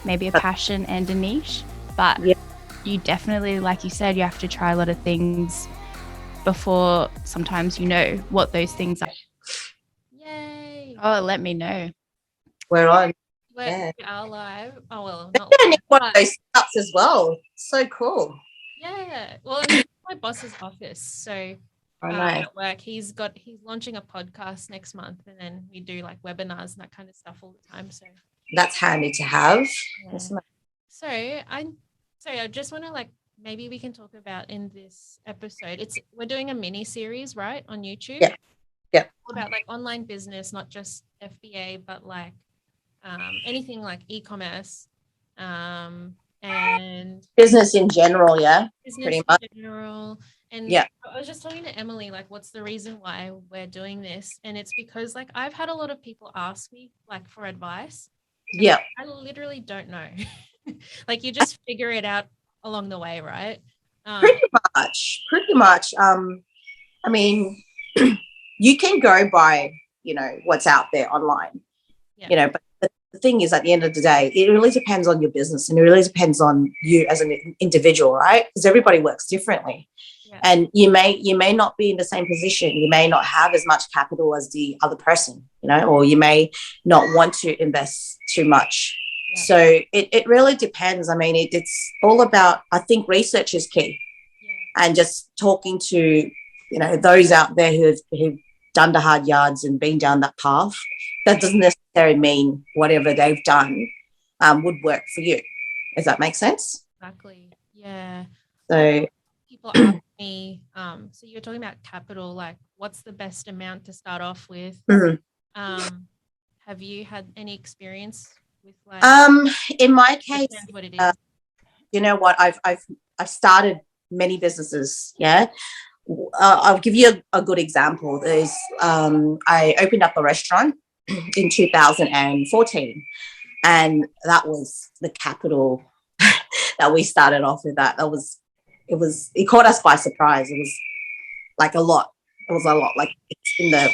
maybe a passion and a niche, but Yeah. you definitely, like you said, you have to try a lot of things before sometimes you know what those things are. Yay. Oh, let me know. We're on. We are live. Oh, well, They're not gonna need live, one of but those cups as well. So cool. yeah. Well, and this is my boss's office. So I know. at work, he's launching a podcast next month, and then we do like webinars and that kind of stuff all the time. So That's handy to have. yeah. So I just want to like, maybe we can talk about in this episode. We're doing a mini series, right, on YouTube. Yeah. Yeah. About like online business, not just FBA, but like anything like e-commerce, and Business in general, yeah. business Pretty in much. general. And Yeah. I was just talking to Emily, like, what's the reason why we're doing this? And it's because like I've had a lot of people ask me like for advice. Yeah. I literally don't know. Like you just figure it out along the way, right? Pretty much. I mean, you can go by, what's out there online, but the thing is, at the end of the day, it really depends on your business, and it really depends on you as an individual, right? Because everybody works differently. Yeah. And you may not be in the same position. You may not have as much capital as the other person, or you may not want to invest too much. Yeah. So it really depends. I mean, it's all about, I think research is key. Yeah. And just talking to, those out there who've done the hard yards and been down that path. That doesn't necessarily mean whatever they've done would work for you. Does that make sense? Exactly. Yeah. So people ask me, so you're talking about capital, like what's the best amount to start off with? Mm-hmm. Have you had any experience with like? In my case, what it is. You know what? I've started many businesses. Yeah. I'll give you a good example. I opened up a restaurant in 2014, and that was the capital that we started off with. It caught us by surprise. It was like a lot. It was a lot. Like it's in the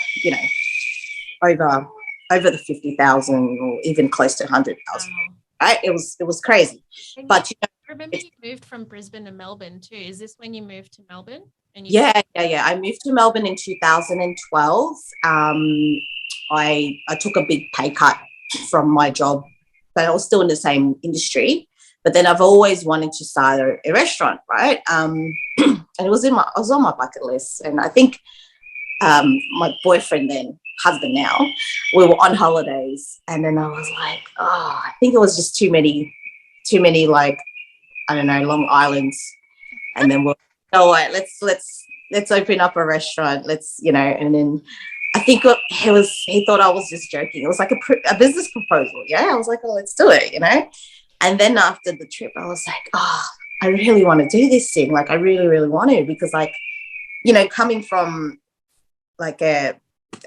over the 50,000 or even close to 100,000. Wow. Right? It was crazy. But I remember you moved from Brisbane to Melbourne too. Is this when you moved to Melbourne? Yeah. I moved to Melbourne in 2012. I took a big pay cut from my job, but I was still in the same industry. But then I've always wanted to start a restaurant, right? And it was on my bucket list. And I think my boyfriend then, husband now, we were on holidays, and then I was like, I think it was just too many like, I don't know, Long Islands, and then let's open up a restaurant, and then I think he thought I was just joking. It was like a business proposal. Yeah, I was like, let's do it, and then after the trip I was like, I really want to do this thing, like I really, really want to, because like, coming from like a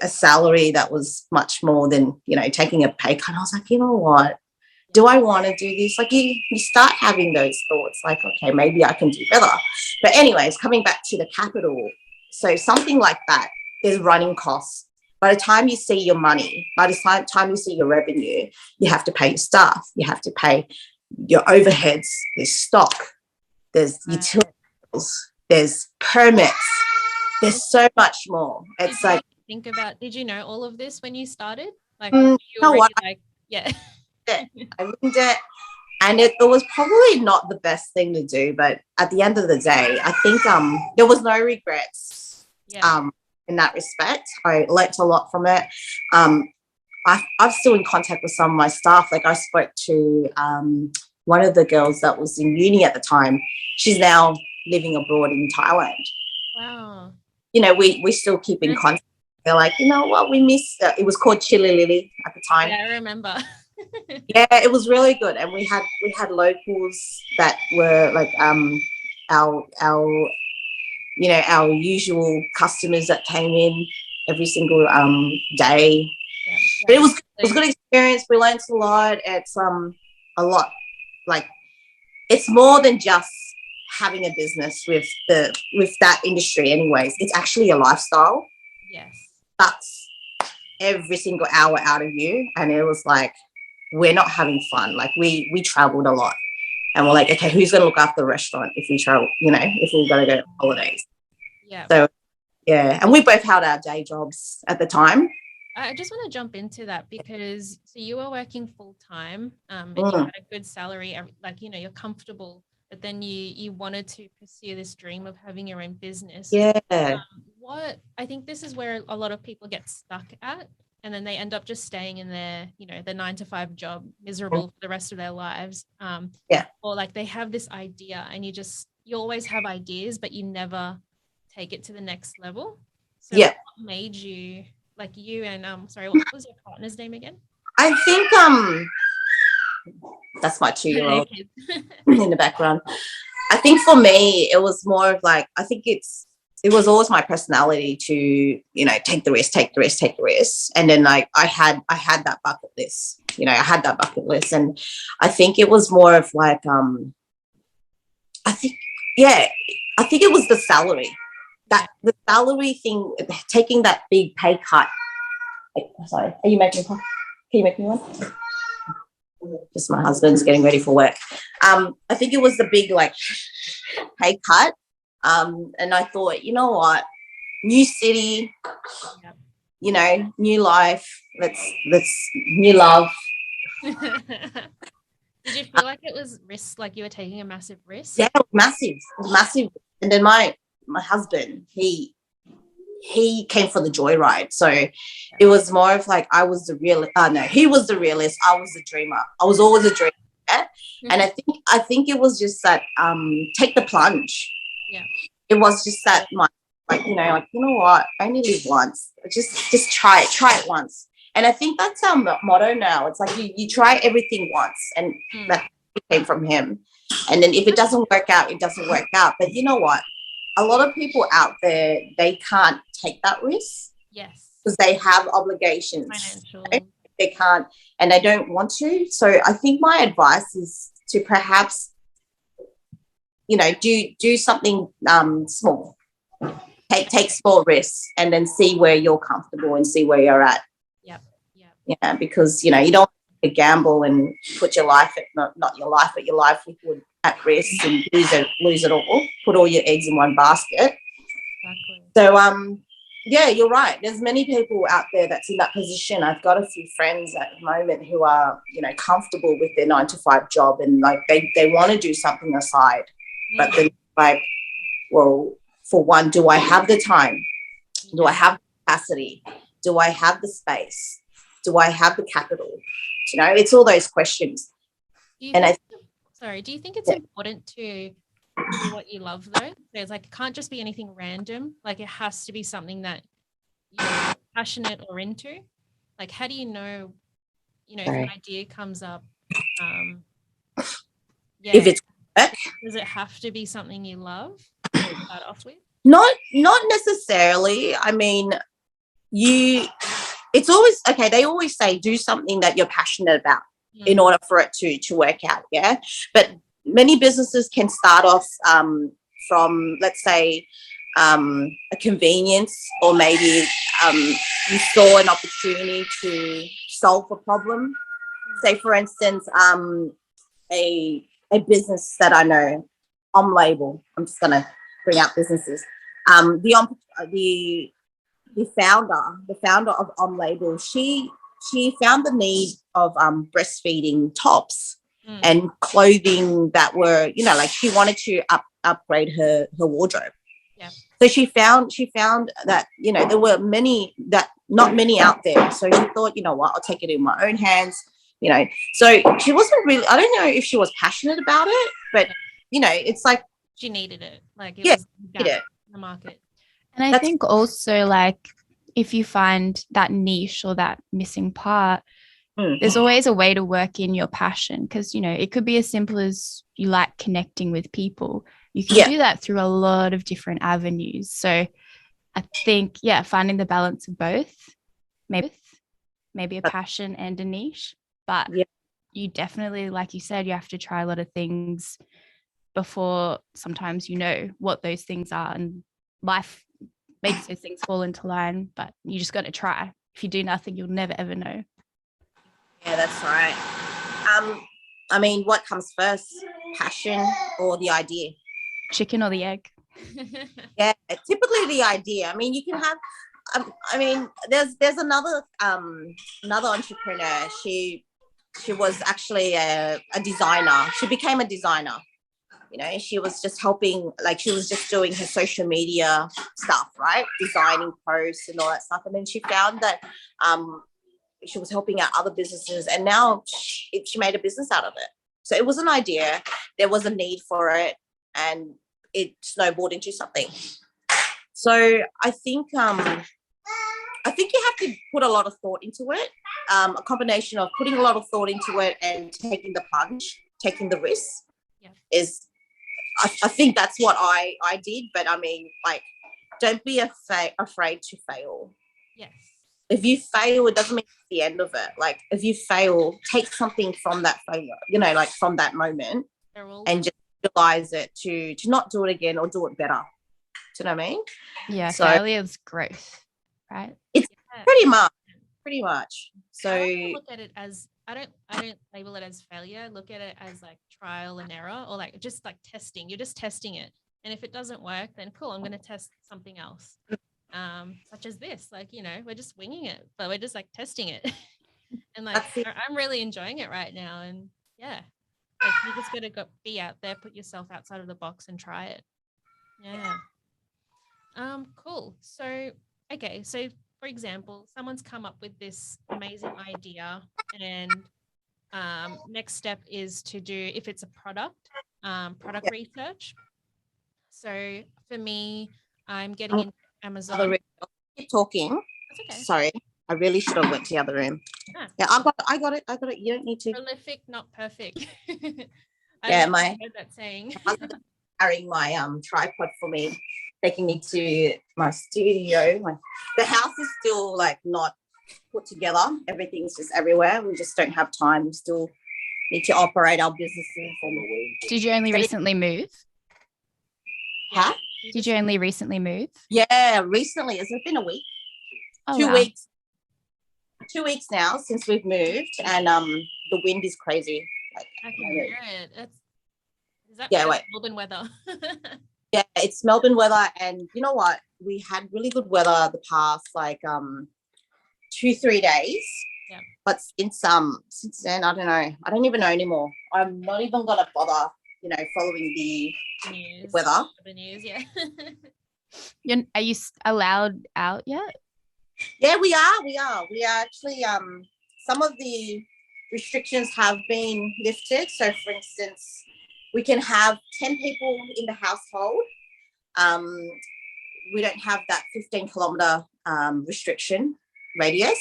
salary that was much more than, taking a pay cut, I was like, you know what, do I want to do this? Like you start having those thoughts like, okay, maybe I can do better. But anyways, coming back to the capital, so something like that, there's running costs. By the time you see your money, by the time you see your revenue, you have to pay your staff, you have to pay your overheads, there's stock, there's utilities, there's permits, there's so much more. It's like, did you know all of this when you started? Like, you know what? Yeah. I learned it, and it was probably not the best thing to do, but at the end of the day, I think there was no regrets. Yeah. In that respect, I learnt a lot from it. I'm still in contact with some of my staff. Like I spoke to one of the girls that was in uni at the time. She's now living abroad in Thailand. Wow. We still keep in contact. They're like, you know what, we miss. It was called Chili Lily at the time. Yeah, I remember. Yeah, it was really good, and we had locals that were like our our usual customers that came in every single day. Yeah. But it was a good experience. We learned a lot. It's a lot, like it's more than just having a business with that industry. Anyways, it's actually a lifestyle. Yes, that's every single hour out of you, and it was like, we're not having fun. Like we traveled a lot, and we're like, okay, who's going to look after the restaurant if we travel, if we've got to go on holidays? Yeah. So yeah, and we both held our day jobs at the time. I just want to jump into that because so you were working full time, and you had a good salary, like you're comfortable, but then you wanted to pursue this dream of having your own business. Yeah. What I think this is where a lot of people get stuck at, and then they end up just staying in their the 9 to 5 job, miserable for the rest of their lives. Or like they have this idea, and you always have ideas, but you never take it to the next level. So what made you? Like you and sorry, what was your partner's name again? I think that's my 2-year-old in the background. I think for me it was more of like, I think it was always my personality to take the risk, and then like I had that bucket list. And I think it was more of like I think it was the salary. That the salary thing, taking that big pay cut. Sorry, are you making a Can you make me one? Just my husband's getting ready for work. I think it was the big like pay cut. And I thought, you know what, new city, new life. Let's new love. Did you feel like it was risk? Like you were taking a massive risk? Yeah, it was massive. It was massive. And then my husband, he came for the joyride. So it was more of like I was the real he was the realist. I was the dreamer. I was always a dreamer. And I think it was just that take the plunge. Yeah. It was just that you know what, I only live once. Just try it once. And I think that's our motto now. It's like you try everything once, and that came from him. And then if it doesn't work out, it doesn't work out. But you know what? A lot of people out there, they can't take that risk. Yes. Because they have obligations. Financial. They can't, and they don't want to. So I think my advice is to perhaps, do something small. Take small risks, and then see where you're comfortable and see where you're at. Yep. Yeah, because you don't gamble and put your life not your life, but your livelihood at risk and lose it all. Put all your eggs in one basket. Exactly. So yeah, you're right. There's many people out there that's in that position. I've got a few friends at the moment who are comfortable with their 9 to 5 job, and like they want to do something aside, but then like, well, for one, do I have the time? Do I have the capacity? Do I have the space? Do I have the capital? It's all those questions. Do you think it's important to do what you love though? There's like, it can't just be anything random. Like it has to be something that you're passionate or into. Like, how do you know, if an idea comes up, if it's work, does it have to be something you love to start off with? Not necessarily. I mean, it's always okay. They always say do something that you're passionate about in order for it to work out. Yeah. But many businesses can start off from, let's say, a convenience, or maybe you saw an opportunity to solve a problem. Say, for instance, a business that I know, Label. I'm just gonna bring out businesses. The founder of Label, she found the need of breastfeeding tops and clothing that were, like she wanted to upgrade her wardrobe. Yeah. So she found that, there were not many out there. So she thought, you know what, I'll take it in my own hands, So she wasn't really, I don't know if she was passionate about it, but, it's like. She needed it. Like it was in the market. And I think also, like, if you find that niche or that missing part, there's always a way to work in your passion, because, it could be as simple as you like connecting with people. You can do that through a lot of different avenues. So I think, finding the balance of both, maybe a passion and a niche, but you definitely, like you said, you have to try a lot of things before sometimes what those things are, and life makes those things fall into line, but you just got to try. If you do nothing, you'll never ever know. Yeah, that's right. I mean, what comes first, passion or the idea? Chicken or the egg? Yeah, typically the idea. I mean, you can have. I mean, there's another entrepreneur. She was actually a designer. She became a designer. You know, she was just helping, like she was just doing her social media stuff, right? Designing posts and all that stuff. And then she found that she was helping out other businesses, and now she made a business out of it. So it was an idea. There was a need for it, and it snowballed into something. So I think you have to put a lot of thought into it. A combination of putting a lot of thought into it and taking the plunge, taking the risk, is. I think that's what I did. But I mean, like, don't be afraid to fail. Yes. If you fail, it doesn't mean it's the end of it. Like, if you fail, take something from that failure, you know, like from that moment, and just utilize it to not do it again or do it better. Do you know what I mean? Yeah, so failure is growth, right? It's pretty much. So I look at it as I don't label it as failure. Look at it as like trial and error, or like just like testing. You're just testing it, and if it doesn't work, then cool, I'm going to test something else. Such as this, like, you know, we're just winging it, but we're just like testing it. And like, I'm really enjoying it right now. And yeah, like you just got to be out there, put yourself outside of the box and try it. Yeah. Cool. So, okay. So for example, someone's come up with this amazing idea, and next step is to do, if it's a product research. So for me, I'm getting into Amazon. Keep talking. That's okay. Sorry, I really should have went to the other room. Yeah, I got it. You don't need to. Prolific, not perfect. Yeah, I heard that saying. Carrying my tripod for me, taking me to my studio. The house is still like not put together. Everything's just everywhere. We just don't have time. We still need to operate our businesses. Did you only recently move? Huh? Did you only recently move? Yeah, recently. It's been a week. Oh, 2 wow. weeks. 2 weeks now since we've moved, and the wind is crazy. Like, I can hear it. Is that Melbourne weather? Yeah, it's Melbourne weather, and you know what? We had really good weather the past 2-3 days. Yeah. But since then, I don't know. I don't even know anymore. I'm not even gonna bother, following the news. Weather. The news, yeah. Are you allowed out yet? Yeah, we are. We are actually. Some of the restrictions have been lifted. So, for instance, we can have 10 people in the household. We don't have that 15-kilometer restriction radius.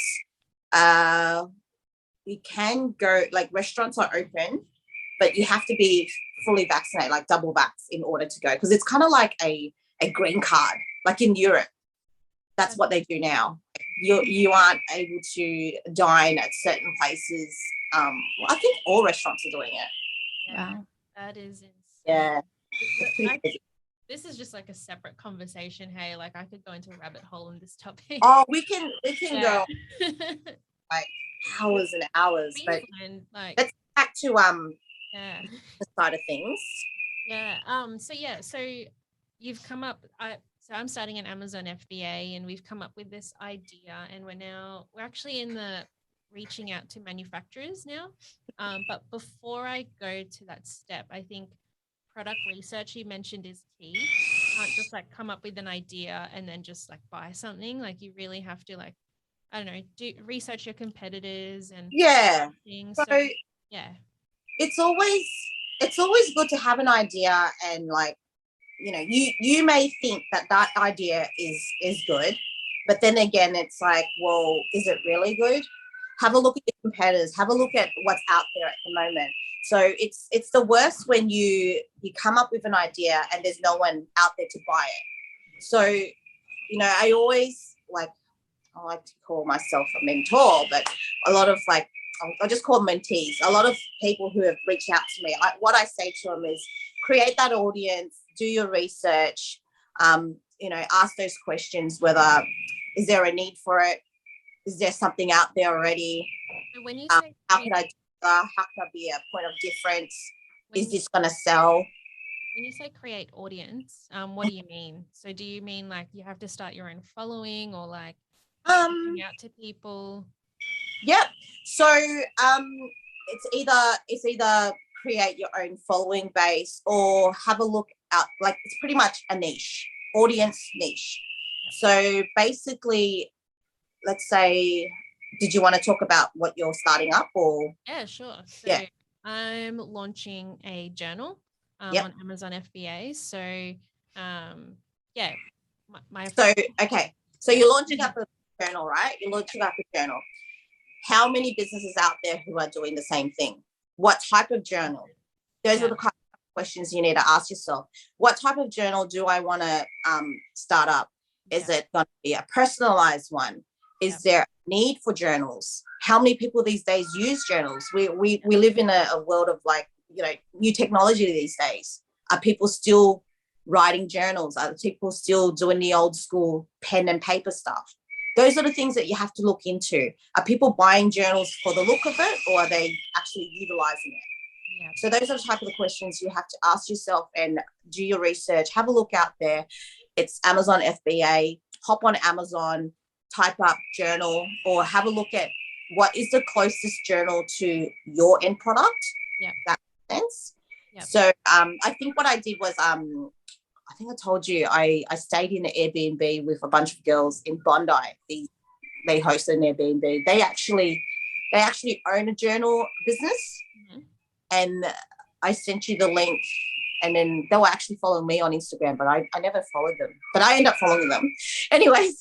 We can go, like, restaurants are open, but you have to be fully vaccinated, like double vax, in order to go, because it's kind of like a green card, like in Europe. That's what they do now. You aren't able to dine at certain places. I think all restaurants are doing it. Yeah, wow. That is insane. Yeah. This is just like a separate conversation. Hey, like I could go into a rabbit hole on this topic. Oh, we can go like hours and hours. But let's get back to the side of things. Yeah. So you've come up. So I'm starting an Amazon FBA, and we've come up with this idea, and we're actually in the reaching out to manufacturers now. But before I go to that step, I think product research you mentioned is key. You can't just like come up with an idea and then just like buy something. Like you really have to, like, I don't know, do research your competitors and things. So yeah, it's always good to have an idea, and like, you may think that idea is good, but then again, it's like, well, is it really good? Have a look at your competitors. Have a look at what's out there at the moment. So it's the worst when you come up with an idea and there's no one out there to buy it. So, I always I like to call myself a mentor, but a lot of I'll just call them mentees. A lot of people who have reached out to me, what I say to them is create that audience, do your research, ask those questions, whether is there a need for it? Is there something out there already? So when you how can I do How can I be a point of difference? Is this going to sell? When you say create audience, what do you mean? So do you mean like you have to start your own following, or like reaching out to people? Yep. So it's either create your own following base or have a look out, like it's pretty much a niche, audience niche. So basically, let's say, did you want to talk about what you're starting up or? Yeah, sure. So I'm launching a journal on Amazon FBA. So so you're launching up a journal, right? You're launching up a journal. How many businesses out there who are doing the same thing? What type of journal? Those are the kind of questions you need to ask yourself. What type of journal do I want to start up? Is it going to be a personalized one? Is there a need for journals? How many people these days use journals? We live in a world of like, new technology these days. Are people still writing journals? Are people still doing the old school pen and paper stuff? Those are the things that you have to look into. Are people buying journals for the look of it, or are they actually utilizing it? Yeah. So those are the type of the questions you have to ask yourself and do your research. Have a look out there. It's Amazon FBA. Hop on Amazon, type up journal, or have a look at what is the closest journal to your end product. Yeah. That makes sense. Yep. So I think what I did was I think I told you I stayed in an Airbnb with a bunch of girls in Bondi. They hosted an Airbnb. They actually own a journal business, and I sent you the link. And then they were actually following me on Instagram, but I never followed them. But I end up following them, anyways.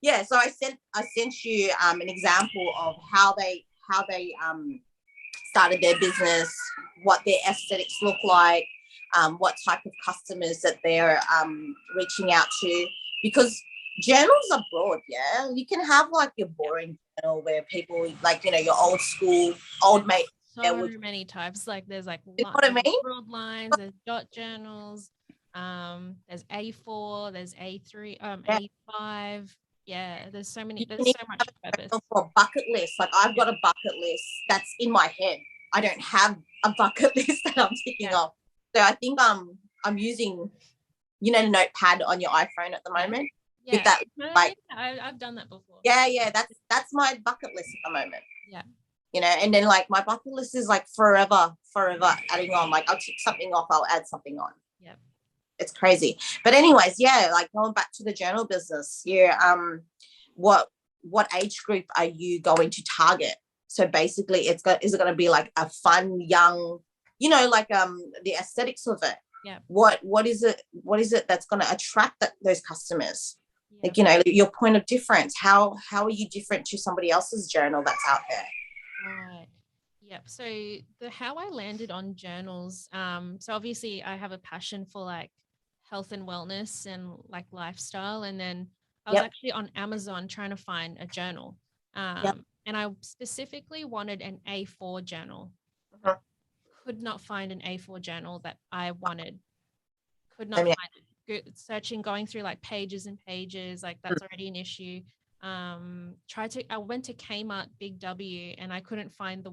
Yeah. So I sent you an example of how they started their business, what their aesthetics look like. What type of customers that they're reaching out to, because journals are broad. Yeah, you can have like your boring journal where people like, your old school old mate. So many types. Like there's like broad lines, there's dot journals, there's A4, there's A3, A5. Yeah, there's so many. There's so much purpose. For a bucket list, like I've got a bucket list that's in my head. I don't have a bucket list that I'm ticking off. So I think I'm using, Notepad on your iPhone at the moment. Yeah. With that, I've done that before. Yeah. That's my bucket list at the moment. Yeah. And then like my bucket list is like forever adding on. Like I'll tick something off, I'll add something on. Yeah. It's crazy. But anyways, like going back to the journal business, what age group are you going to target? So basically is it going to be like a fun, young, the aesthetics of it. Yeah. What is it that's going to attract those customers? Yeah. Like, your point of difference. How are you different to somebody else's journal that's out there? Right. Yep. So how I landed on journals. So obviously I have a passion for like health and wellness and like lifestyle. And then I was actually on Amazon trying to find a journal. And I specifically wanted an A4 journal. Could not find an A4 journal that I wanted. Could not find it. Searching, going through like pages and pages, like that's already an issue. I went to Kmart Big W and I couldn't find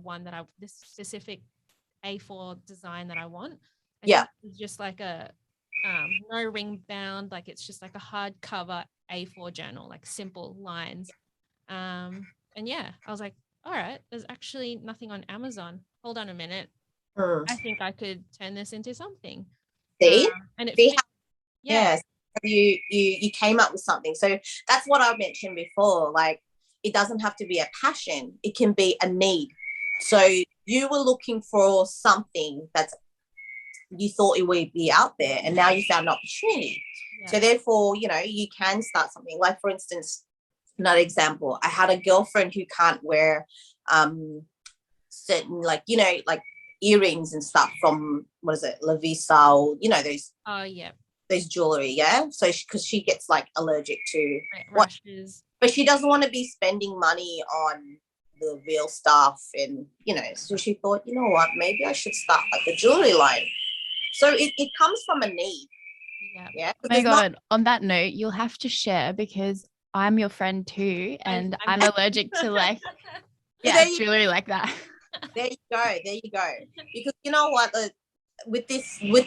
this specific A4 design that I want. It's just like a no ring bound, like it's just like a hardcover A4 journal, like simple lines. And I was like, all right, there's actually nothing on Amazon. Hold on a minute. I think I could turn this into something. See? And it yes. You came up with something. So that's what I mentioned before. Like, it doesn't have to be a passion. It can be a need. So you were looking for something that's you thought it would be out there, and now you found an opportunity. Yeah. So therefore, you can start something. Like, for instance, another example, I had a girlfriend who can't wear certain like earrings and stuff from La Visa, or those those jewelry, so because she gets like allergic to rashes, but she doesn't want to be spending money on the real stuff, and so she thought, what, maybe I should start like a jewelry line. So it comes from a need. Oh my god, on that note, you'll have to share, because I'm your friend too, and I'm allergic to like jewelry like that. There you go. There you go. Because you know what, with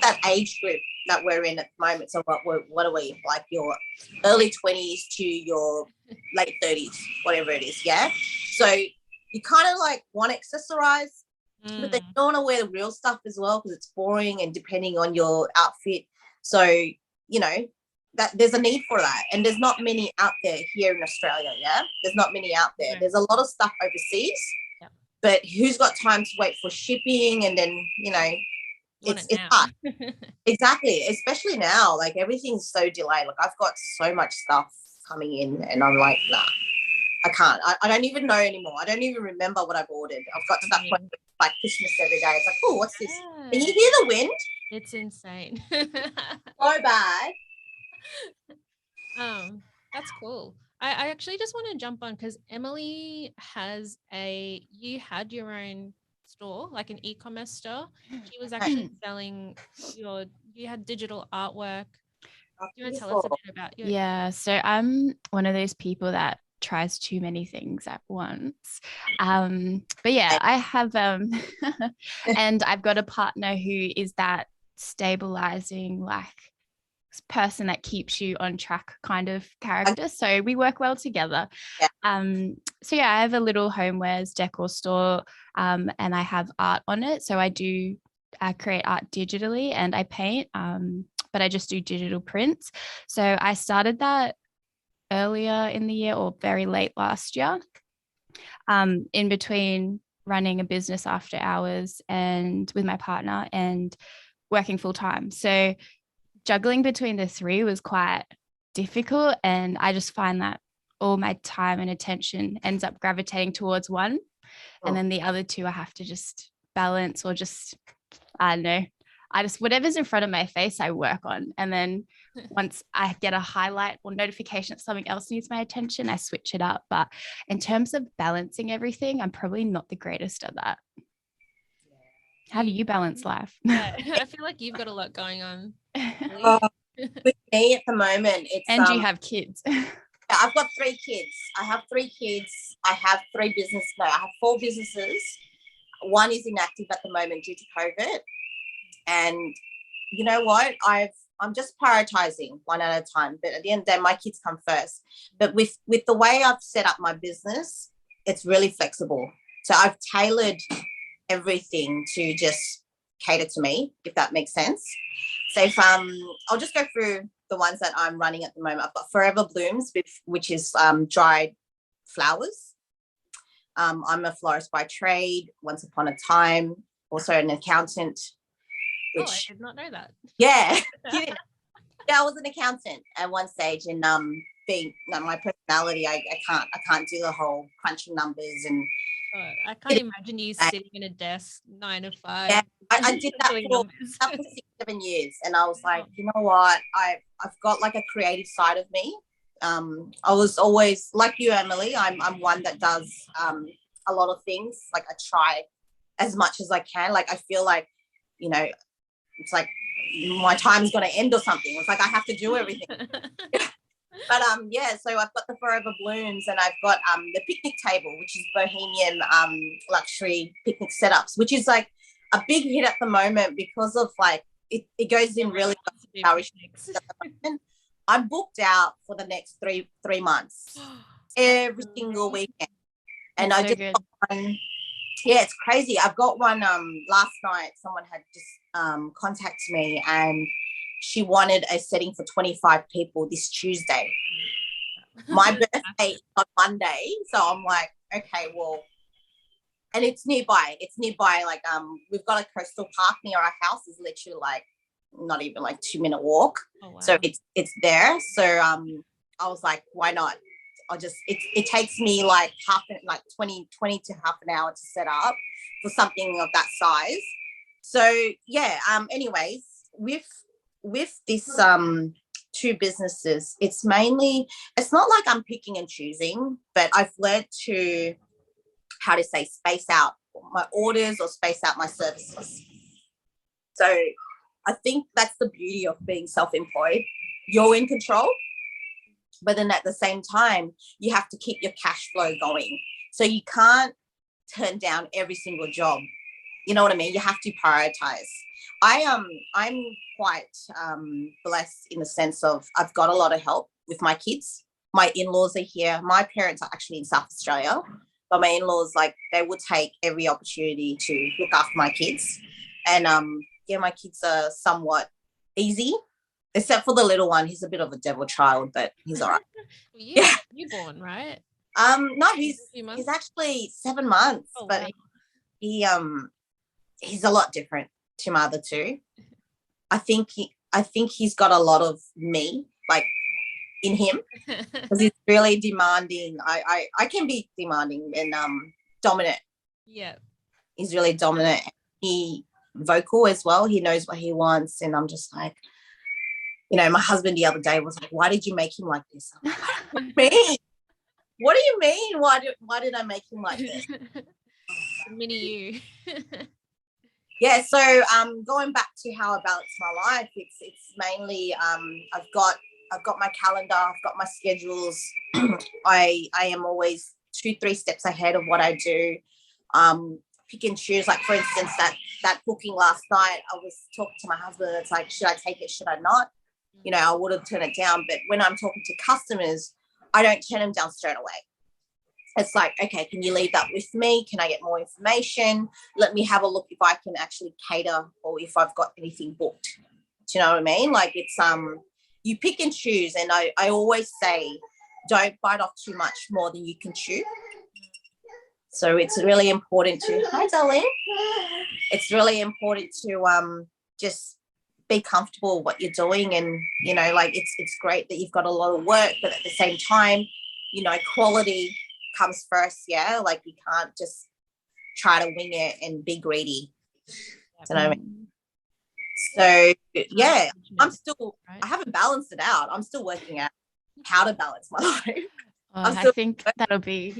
that age group that we're in at the moment, so what are we, like your early 20s to your late 30s, whatever it is, yeah? So you kind of like want to accessorize, but then you don't want to wear the real stuff as well because it's boring and depending on your outfit. So, you know, that there's a need for that. And there's not many out there here in Australia, yeah? There's not many out there. There's a lot of stuff overseas, but who's got time to wait for shipping? And then, you know, it's hard. Exactly, especially now, like everything's so delayed. Like I've got so much stuff coming in and I'm like, nah, I can't. I don't even know anymore. I don't even remember what I've ordered. I've got stuff like Christmas every day. It's like, oh, what's this? Can you hear the wind? It's insane. So bad. That's cool. I actually just want to jump on because Emily you had your own store, like an e-commerce store. She was actually selling you had digital artwork. Do you want to tell us a bit about your? Yeah, so I'm one of those people that tries too many things at once. But yeah, I have and I've got a partner who is that stabilizing, like person that keeps you on track kind of character. So we work well together. So yeah, I have a little homewares decor store, and I have art on it. So I create art digitally and I paint, but I just do digital prints. So I started that earlier in the year or very late last year, in between running a business after hours and with my partner and working full time. So juggling between the three was quite difficult. And I just find that all my time and attention ends up gravitating towards one. And then the other two I have to just balance or just, I don't know. Whatever's in front of my face, I work on. And then once I get a highlight or notification that something else needs my attention, I switch it up. But in terms of balancing everything, I'm probably not the greatest at that. How do you balance life? Yeah, I feel like you've got a lot going on. With me at the moment, it's and you have kids. I've got 3 kids. I have 3 kids. I have 3 businesses. No, I have 4 businesses. One is inactive at the moment due to COVID. And you know what? I'm just prioritizing one at a time. But at the end of the day, my kids come first. But with the way I've set up my business, it's really flexible. So I've tailored everything to just cater to me, if that makes sense. So if I'll just go through the ones that I'm running at the moment. I've got Forever Blooms, which is dried flowers. I'm a florist by trade, once upon a time, also an accountant. I did not know that. Yeah. Yeah, I was an accountant at one stage, and being my personality, I can't do the whole crunching numbers and. I can't imagine you sitting in a desk 9 to 5. Yeah, I did that for 6-7 years, and I was like, you know what? I've got like a creative side of me. I was always like you, Emily. I'm one that does a lot of things. Like I try as much as I can. Like I feel like, you know, it's like my time's going to end or something. It's like I have to do everything. But yeah, so I've got the Forever Blooms, and I've got the picnic table, which is bohemian luxury picnic setups, which is like a big hit at the moment because of like it goes in really well. I'm booked out for the next three months, every single weekend, and I just got one. Yeah, it's crazy. I've got one. Last night, someone had just contacted me, and she wanted a setting for 25 people this Tuesday. My birthday is on Monday, so I'm like, okay, well, and it's nearby. It's nearby. Like, we've got a coastal park near our house. It's literally like not even like 2-minute walk. Oh, wow. So it's there. So I was like, why not? It takes me like 20 to half an hour to set up for something of that size. So yeah. Anyways, with this 2 businesses, it's not like I'm picking and choosing, but I've learned to space out my orders or space out my services. So I think that's the beauty of being self-employed. You're in control, but then at the same time, you have to keep your cash flow going. So you can't turn down every single job. You know what I mean? You have to prioritize. I'm quite blessed in the sense of I've got a lot of help with my kids. My in-laws are here. My parents are actually in South Australia, but my in-laws, like, they would take every opportunity to look after my kids. And my kids are somewhat easy, except for the little one. He's a bit of a devil child, but he's all right. Yeah, newborn, right? No, he's actually 7 months, oh, but wow. He's a lot different to my other two. I think he's got a lot of me, like, in him, because he's really demanding. I can be demanding and dominant. Yeah, he's really dominant. He vocal as well. He knows what he wants, and I'm just like, my husband the other day was like, "Why did you make him like this?" I'm like, what do you mean? Why did I make him like this? Mini you. Yeah, so going back to how I balance my life, it's mainly I've got my calendar, I've got my schedules. I am always 2-3 steps ahead of what I do. Pick and choose. Like, for instance, that booking last night, I was talking to my husband. It's like, should I take it? Should I not? I would have turned it down. But when I'm talking to customers, I don't turn them down straight away. It's like, okay, can you leave that with me? Can I get more information? Let me have a look if I can actually cater or if I've got anything booked. Do you know what I mean? Like, it's you pick and choose. And I always say, don't bite off too much more than you can chew. So it's really important to, hi darling. It's really important to just be comfortable with what you're doing. And, like, it's great that you've got a lot of work, but at the same time, quality comes first. Yeah, like, you can't just try to wing it and be greedy. You know what I mean? So yeah, I haven't balanced it out. I'm still working out how to balance my life. I think that'll be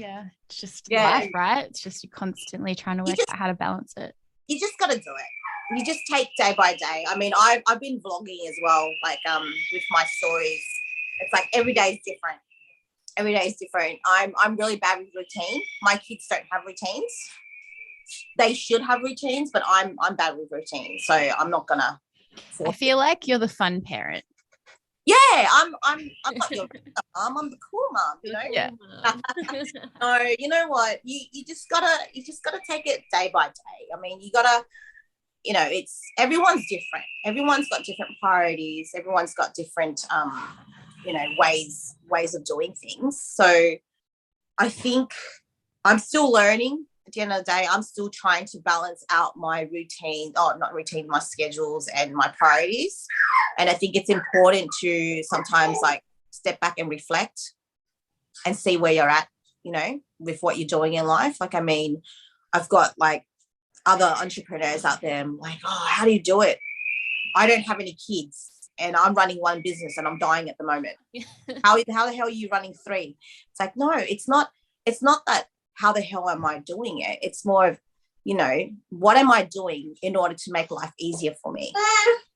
it's just life, right? It's just you're constantly trying to work out how to balance it. You just got to do it. You just take day by day. I mean, I've been vlogging as well, like with my stories. It's like every day is different. Every day is different. I'm really bad with routine. My kids don't have routines. They should have routines, but I'm bad with routines. So I'm not gonna. I feel like you're the fun parent. Yeah, I'm not your mom. I'm the cool mom. Yeah. No, you know what? You just gotta take it day by day. I mean, you gotta. It's everyone's different. Everyone's got different priorities. Everyone's got different ways of doing things. So I think I'm still learning. At the end of the day, I'm still trying to balance out my my schedules and my priorities. And I think it's important to sometimes, like, step back and reflect and see where you're at, with what you're doing in life. Like, I mean, I've got, like, other entrepreneurs out there. I'm like, oh, how do you do it? I don't have any kids and I'm running one business and I'm dying at the moment. How the hell are you running 3? It's like, no, it's not that how the hell am I doing it? It's more of, what am I doing in order to make life easier for me?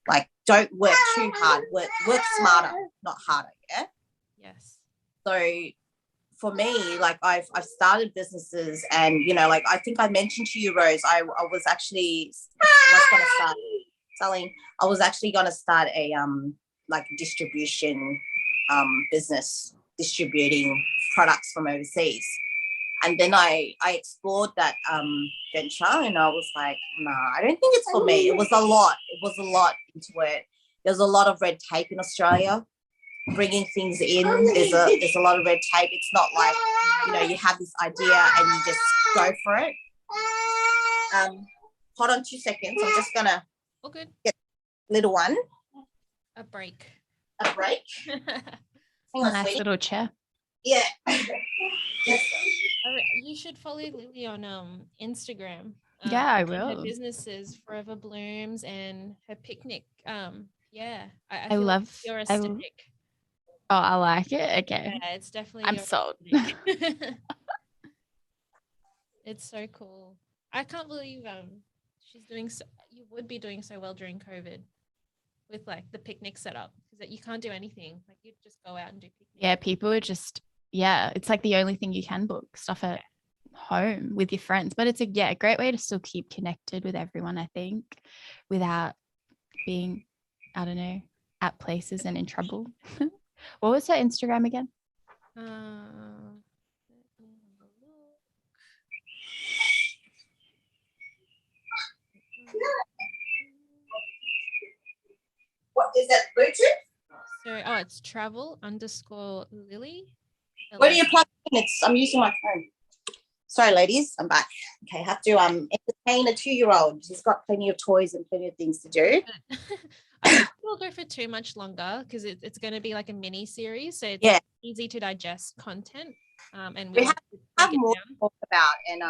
Like, don't work too hard, work smarter, not harder. Yeah. Yes. So for me, like, I've started businesses, and like, I think I mentioned to you, Rose, I was actually going to start selling. I was actually going to start a like distribution business, distributing products from overseas. And then I explored that venture, and I was like, nah, I don't think it's for me. It was a lot into it. There's a lot of red tape in Australia. Bringing things in, there's a lot of red tape. It's not like, you have this idea and you just go for it. Hold on 2 seconds. I'm just going to get little one. A break. Nice little chair. Yeah. You should follow Lily on Instagram. Yeah, I will. Her businesses, Forever Blooms and her picnic. Yeah, I love your aesthetic. Oh, I like it. Okay. Yeah, it's definitely. I'm sold. It's so cool. I can't believe she's doing so. You would be doing so well during COVID with, like, the picnic setup, because you can't do anything. Like, you just go out and do picnics. Yeah, people are just it's like the only thing you can book stuff at home with your friends. But it's a great way to still keep connected with everyone, I think, without being, I don't know, at places and in trouble. What was her Instagram again? What is that, Bluetooth? So, it's travel_Lily. Where do you plug in? I'm using my phone. Sorry, ladies, I'm back. Okay, I have to entertain a 2-year-old. She's got plenty of toys and plenty of things to do. I think we'll go for too much longer because it's going to be like a mini series, so it's easy to digest content. And we have more to talk about, and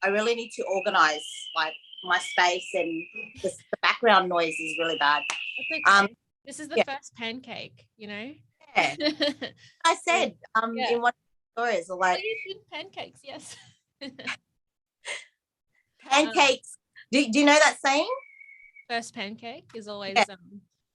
I really need to organize like my space, and the background noise is really bad. That's okay. This is the first pancake, Yeah. I said in one of the stories, like you did pancakes, yes. Pancakes. Do you know that saying? First pancake is always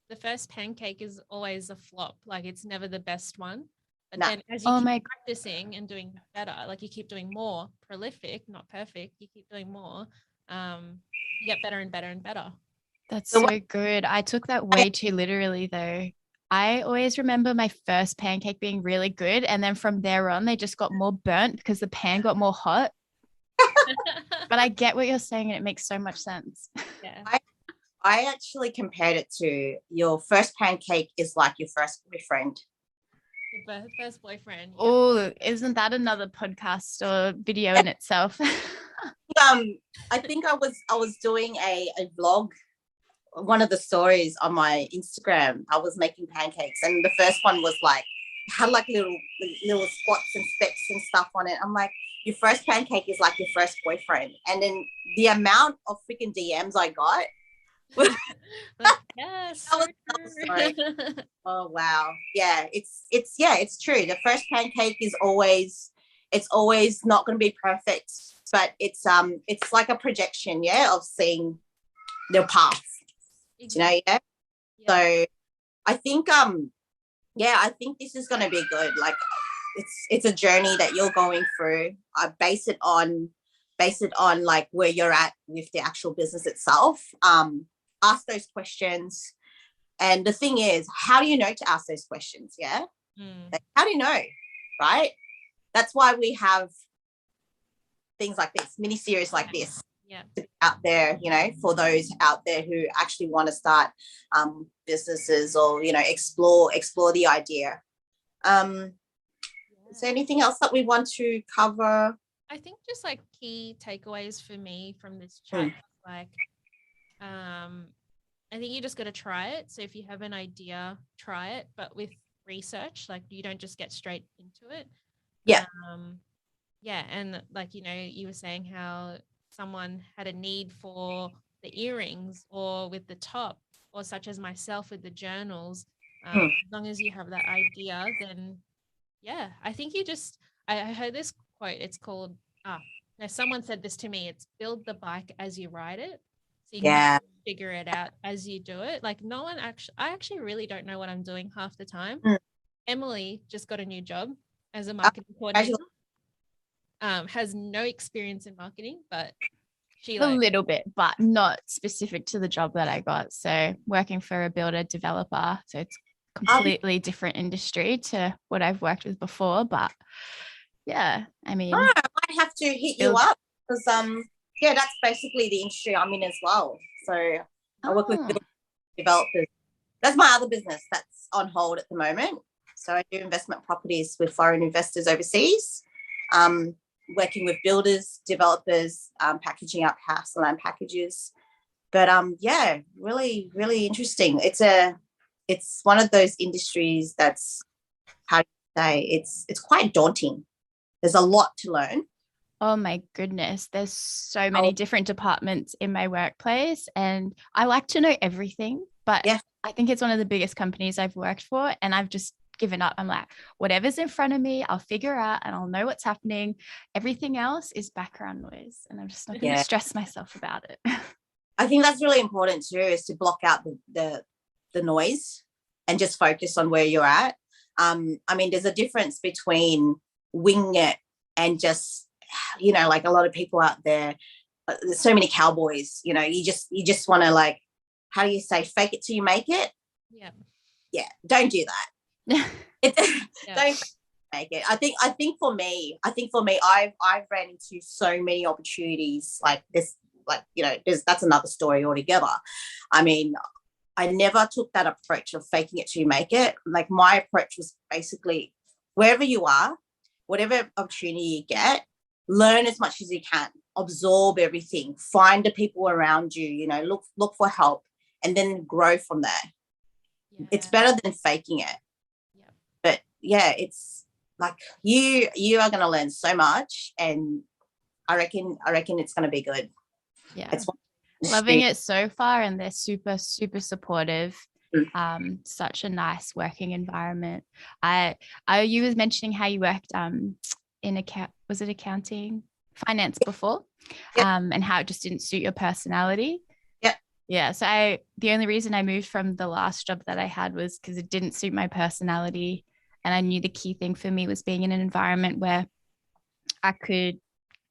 the first pancake is always a flop. Like it's never the best one. But then as you keep practicing and doing better, like you keep doing more prolific, not perfect, you keep doing more, you get better and better and better. That's so good. I took that way too literally though. I always remember my first pancake being really good. And then from there on, they just got more burnt because the pan got more hot. But I get what you're saying and it makes so much sense. Yeah. I actually compared it to your first pancake is like your first boyfriend. Your first boyfriend. Yeah. Oh, isn't that another podcast or video in itself? I think I was doing a vlog, one of the stories on my Instagram. I was making pancakes, and the first one was like had like little spots and specks and stuff on it. I'm like, your first pancake is like your first boyfriend, and then the amount of freaking DMs I got. Yes. Oh wow. Yeah, it's true. The first pancake is always not going to be perfect, but it's like a projection, of seeing their path. Exactly. So I think I think this is going to be good. Like it's a journey that you're going through. I base it on like where you're at with the actual business itself. Ask those questions. And the thing is, how do you know to ask those questions? Yeah. Like, how do you know? Right. That's why we have things like this, mini series like this. Yeah. Out there, for those out there who actually want to start businesses or, explore the idea. Is there anything else that we want to cover? I think just like key takeaways for me from this chat, like, I think you just got to try it. So if you have an idea, try it, but with research, like you don't just get straight into it. Yeah. And like, you were saying how someone had a need for the earrings or with the top, or such as myself with the journals. As long as you have that idea, then I think you just, I heard this quote, it's called, someone said this to me, it's build the bike as you ride it. So you can figure it out as you do it. Like I actually really don't know what I'm doing half the time. Emily just got a new job as a marketing coordinator. Has no experience in marketing, but she a little bit, but not specific to the job that I got. So working for a builder developer. So it's completely different industry to what I've worked with before. But I mean, I might have to hit you up because that's basically the industry I'm in as well. So I work with developers. That's my other business that's on hold at the moment. So I do investment properties with foreign investors overseas, working with builders, developers, packaging up house and land packages. But really, really interesting. It's one of those industries that's, how do you say, it's quite daunting. There's a lot to learn. Oh my goodness. There's so many different departments in my workplace and I like to know everything, but I think it's one of the biggest companies I've worked for and I've just given up. I'm like, whatever's in front of me, I'll figure out and I'll know what's happening. Everything else is background noise and I'm just not going to stress myself about it. I think that's really important too, is to block out the noise and just focus on where you're at. I mean, there's a difference between winging it and just you know, like a lot of people out there, there's so many cowboys, you know, you just want to, like, how do you say, fake it till you make it? Yeah, don't do that. Don't make it. I think for me, I've ran into so many opportunities like this, like, you know, that's another story altogether. I mean, I never took that approach of faking it till you make it. Like, my approach was basically, wherever you are, whatever opportunity you get, learn as much as you can, absorb everything, find the people around you, you know, look for help, and then grow from there. It's better than faking it. But yeah, it's like you are going to learn so much, and I reckon it's going to be good. Yeah, it's loving it so far, and they're super supportive. Such a nice working environment. You was mentioning how you worked in accounting, finance before, and how it just didn't suit your personality. Yeah. So the only reason I moved from the last job that I had was because it didn't suit my personality. And I knew the key thing for me was being in an environment where I could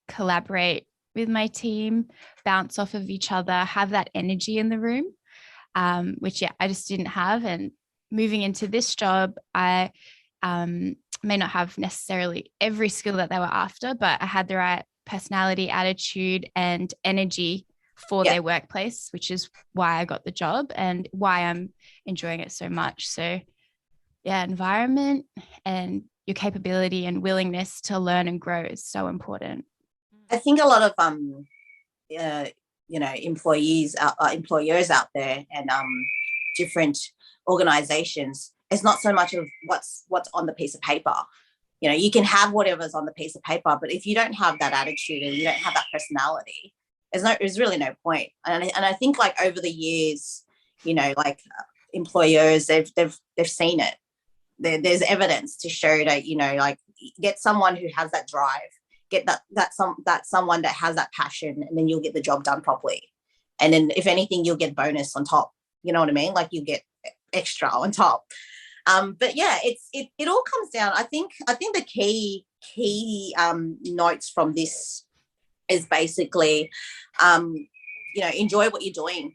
collaborate with my team, bounce off of each other, have that energy in the room, which I just didn't have. And moving into this job, I may not have necessarily every skill that they were after, but I had the right personality, attitude, and energy for their workplace, which is why I got the job and why I'm enjoying it so much. So yeah, environment and your capability and willingness to learn and grow is so important. I think a lot of you know, employers out there, and different organizations, it's not so much of what's on the piece of paper. You know, you can have whatever's on the piece of paper, but if you don't have that attitude and you don't have that personality, there's really no point. And I think, like, over the years, you know, like, employers, they've seen it. There's evidence to show that, you know, like, get someone who has that drive, get that someone that has that passion, and then you'll get the job done properly. And then, if anything, you'll get bonus on top. You know what I mean? Like, you get extra on top. But yeah, it all comes down. I think the key notes from this is basically, you know, enjoy what you're doing,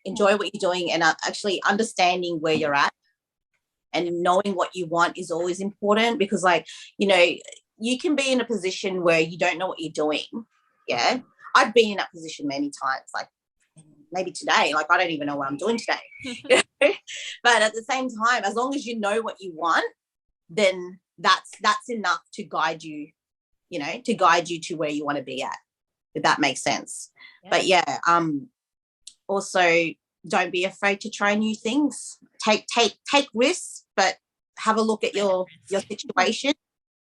and actually understanding where you're at, and knowing what you want is always important, because, like, you know, you can be in a position where you don't know what you're doing. Yeah, I've been in that position many times, like maybe today, like, I don't even know what I'm doing today. But at the same time, as long as you know what you want, then that's enough to guide you, you know, to where you want to be at, if that makes sense. But yeah, also, don't be afraid to try new things. Take risks, but have a look at your situation,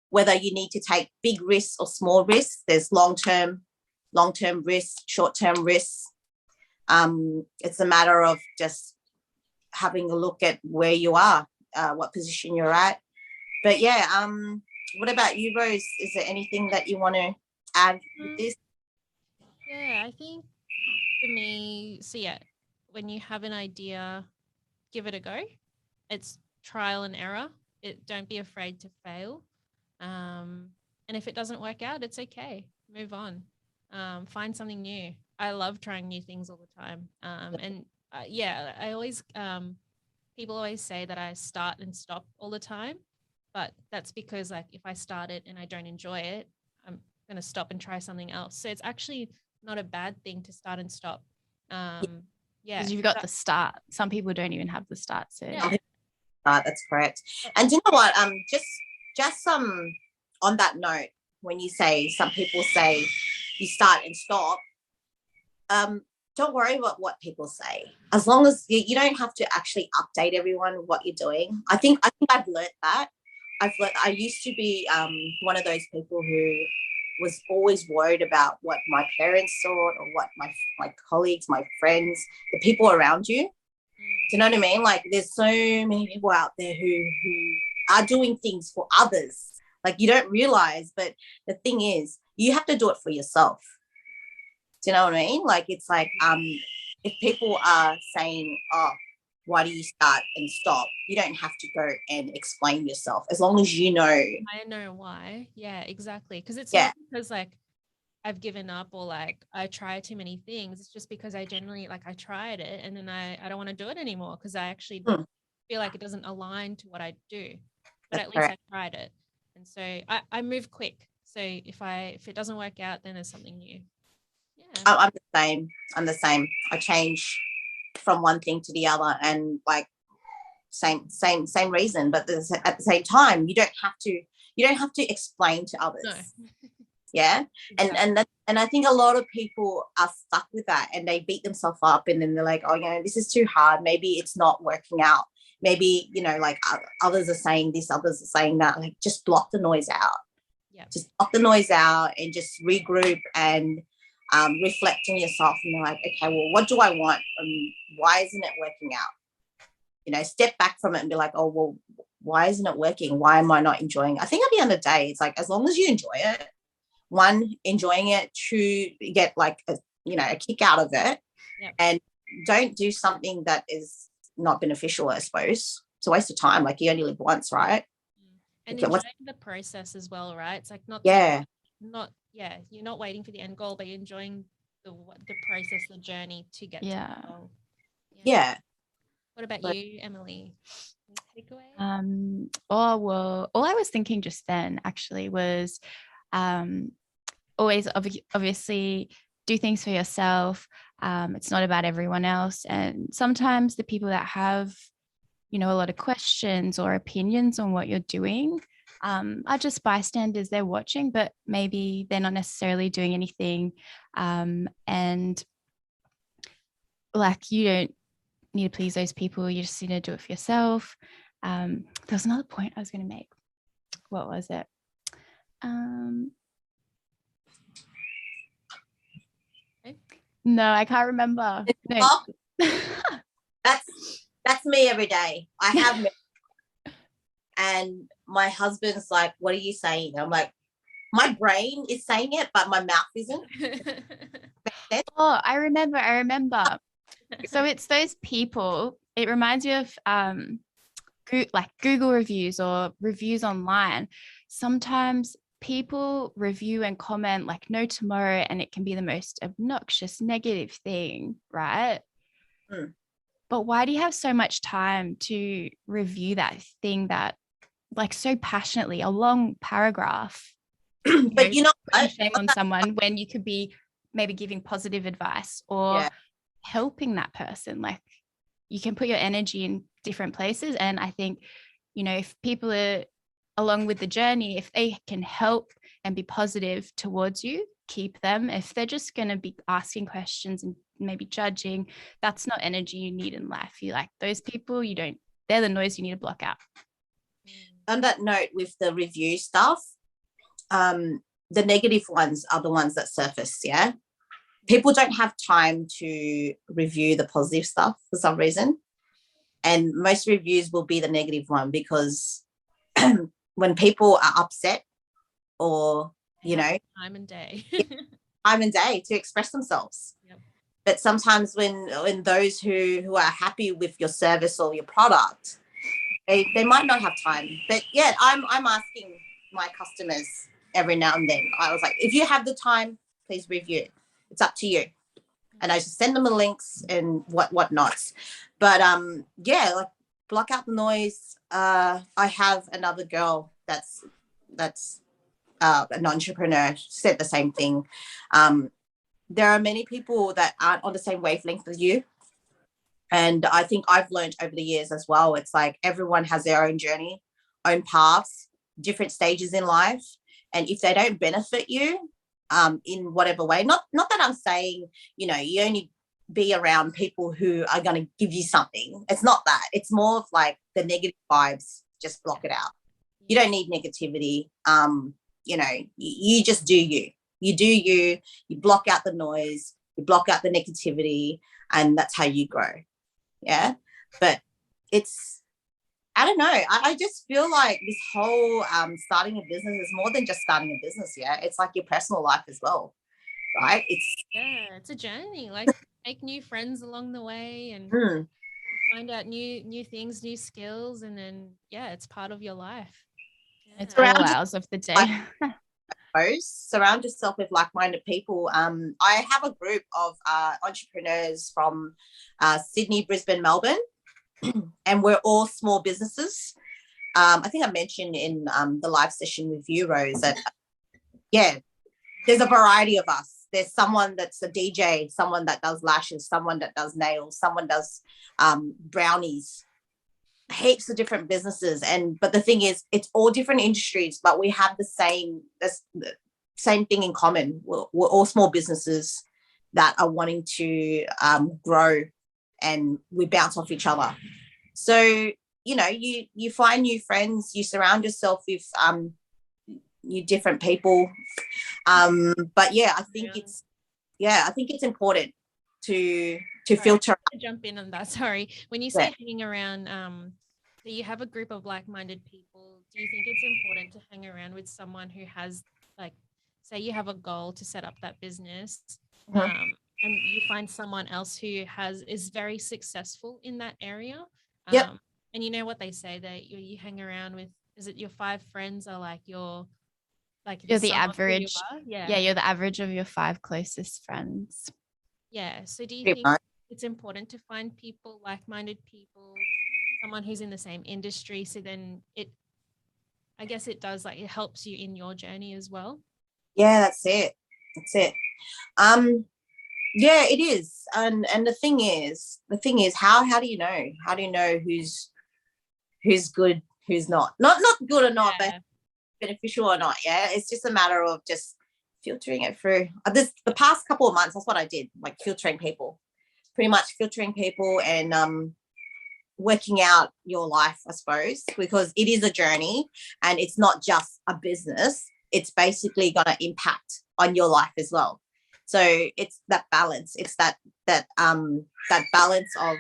whether you need to take big risks or small risks. There's long-term risks, short-term risks. It's a matter of just having a look at where you are, what position you're at. But yeah, what about you, Rose? Is there anything that you want to add with this? Yeah, I think for me, so yeah, when you have an idea, give it a go. It's trial and error. Don't be afraid to fail. And if it doesn't work out, it's okay. Move on. Find something new. I love trying new things all the time. I always, people always say that I start and stop all the time, but that's because, like, if I start it and I don't enjoy it, I'm going to stop and try something else. So it's actually not a bad thing to start and stop. Because you've got the start. Some people don't even have the start. So that's correct. And you know what? Just on that note, when you say, some people say you start and stop, don't worry about what people say. As long as you don't have to actually update everyone what you're doing. I think I've learned that. I used to be one of those people who was always worried about what my parents thought, or what my colleagues, my friends, the people around you. Do you know what I mean? Like, there's so many people out there who are doing things for others. Like, you don't realize, but the thing is, you have to do it for yourself. Do you know what I mean? Like, it's like, if people are saying, oh, why do you start and stop? You don't have to go and explain yourself as long as you know. I know why. Yeah, exactly. Because it's not because like I've given up or like I tried too many things. It's just because I generally like I tried it and then I don't want to do it anymore because I actually feel like it doesn't align to what I do. But at least I tried it. And so I move quick. So if it doesn't work out, then there's something new. Yeah. I'm the same. I change from one thing to the other, and like same reason, but at the same time, you don't have to explain to others. No. Yeah. Exactly. And I think a lot of people are stuck with that, and they beat themselves up, and then they're like, oh, this is too hard. Maybe it's not working out. Maybe, like others are saying this, others are saying that. Like, just block the noise out. Yeah. Just block the noise out and just regroup and reflect on yourself, and you're like, okay, well, what do I want? Why isn't it working out? Step back from it and be like, oh, well, why isn't it working? Why am I not enjoying it? I think at the end of the day, it's like, as long as you enjoy it, one, enjoying it, two, get like a kick out of it. Yep. And don't do something that is not beneficial. I suppose it's a waste of time. Like, you only live once, right? And enjoying the process as well, right? It's like you're not waiting for the end goal, but you're enjoying the process, the journey to get to the goal. Yeah. What about you, Emily? Takeaway? Well, all I was thinking just then actually was always obviously do things for yourself. It's not about everyone else. And sometimes the people that have, a lot of questions or opinions on what you're doing are just bystanders. They're watching, but maybe they're not necessarily doing anything. And like, you don't need to please those people. You just need to do it for yourself. There's another point I was going to make. What was it? No, I can't remember. No. That's me every day. I have and my husband's like, what are you saying? I'm like, my brain is saying it, but my mouth isn't. Oh, I remember. So it's those people, it reminds me of like Google reviews or reviews online. Sometimes people review and comment like no tomorrow, and it can be the most obnoxious negative thing, right? But why do you have so much time to review that thing that like so passionately, a long paragraph? But putting shame on someone when you could be maybe giving positive advice or helping that person. Like, you can put your energy in different places. And I think, if people are along with the journey, if they can help and be positive towards you, keep them. If they're just going to be asking questions and maybe judging, that's not energy you need in life. You like those people, they're the noise you need to block out. On that note, with the review stuff, the negative ones are the ones that surface. Yeah. People don't have time to review the positive stuff for some reason. And most reviews will be the negative one, because when people are upset or, time and day to express themselves. Yep. But sometimes when those who are happy with your service or your product, they might not have time. But yeah, I'm asking my customers every now and then. I was like, if you have the time, please review. It's up to you. And I just send them the links and whatnots. But like, block out the noise. I have another girl that's an entrepreneur, said the same thing. There are many people that aren't on the same wavelength as you. And I think I've learned over the years as well, it's like everyone has their own journey, own paths, different stages in life. And if they don't benefit you in whatever way, not that I'm saying, you only be around people who are going to give you something. It's not that. It's more of like the negative vibes, just block it out. You don't need negativity. You just do you. You do you. You block out the noise. You block out the negativity, and that's how you grow. Yeah. But I don't know. I just feel like this whole starting a business is more than just starting a business. Yeah. It's like your personal life as well. Right. It's a journey. Like, make new friends along the way and find out new things, new skills, and then it's part of your life. It's all hours of the day. Surround yourself with like-minded people. I have a group of entrepreneurs from Sydney, Brisbane, Melbourne, and we're all small businesses. I think I mentioned in the live session with you, Rose, that there's a variety of us. There's someone that's a DJ, someone that does lashes, someone that does nails, someone does brownies, heaps of different businesses. But the thing is, it's all different industries, but we have the same thing in common. We're all small businesses that are wanting to grow, and we bounce off each other. So, you find new friends, you surround yourself with new different people. But I think it's important to filter. Jump in on that. Sorry. When you say hanging around, so you have a group of like-minded people, do you think it's important to hang around with someone who has, like, say you have a goal to set up that business, and you find someone else who is very successful in that area? And you know what they say, that you hang around with, is it your 5 friends are like you're the average. You're the average of your 5 closest friends. So do you think it's important to find people, like-minded people, someone who's in the same industry, so then I guess it does, like, it helps you in your journey as well? That's it. It is. And the thing is, how do you know who's good, who's not good or not, but beneficial or not? It's just a matter of just filtering it through. The past couple of months, that's what I did, like filtering people and working out your life, I suppose, because it is a journey and it's not just a business. It's basically going to impact on your life as well. So it's that balance. It's that balance of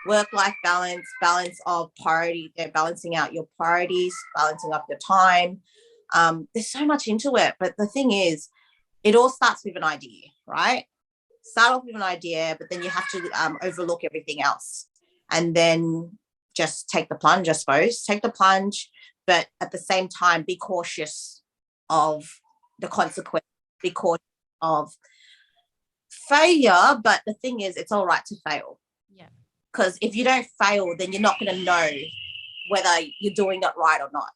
work-life balance of priority, balancing out your priorities, balancing up your time. There's so much into it, but the thing is, it all starts with an idea, right? Start off with an idea, but then you have to overlook everything else, and then just take the plunge, I suppose. Take the plunge, but at the same time, be cautious of the consequence, be cautious of failure. But the thing is, it's all right to fail. Because if you don't fail, then you're not going to know whether you're doing it right or not.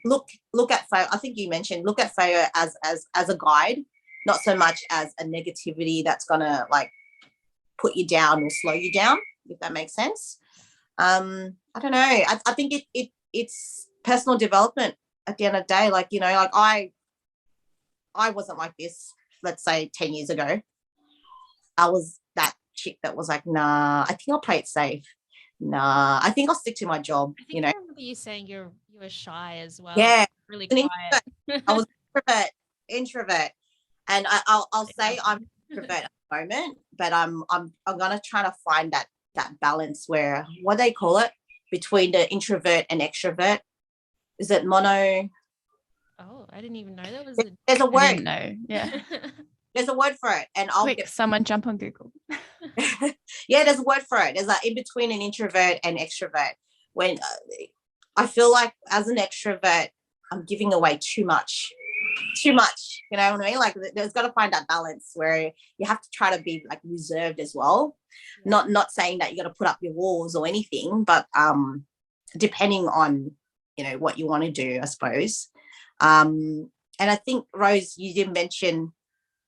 Look at failure. I think you mentioned, look at failure as a guide, not so much as a negativity that's going to, like, put you down or slow you down, if that makes sense. I don't know. I think it's personal development at the end of the day. Like, like I wasn't like this, let's say 10 years ago. I was that chick that was like, nah, I think I'll play it safe. Nah, I think I'll stick to my job. I remember you saying you were shy as well. Yeah, really quiet. I was introvert, and I'll say I'm introvert at the moment, but I'm gonna try to find that balance where, what they call it, between the introvert and extrovert. Is it mono? Oh, I didn't even know that was. There's a word. I didn't know. Yeah. There's a word for it, and someone jump on Google. There's a word for it. There's in between an introvert and extrovert. When I feel like as an extrovert, I'm giving away too much. You know what I mean? Like, there's got to find that balance where you have to try to be, like, reserved as well. Not saying that you got to put up your walls or anything, but depending on what you want to do, I suppose. And I think, Rose, you did mention,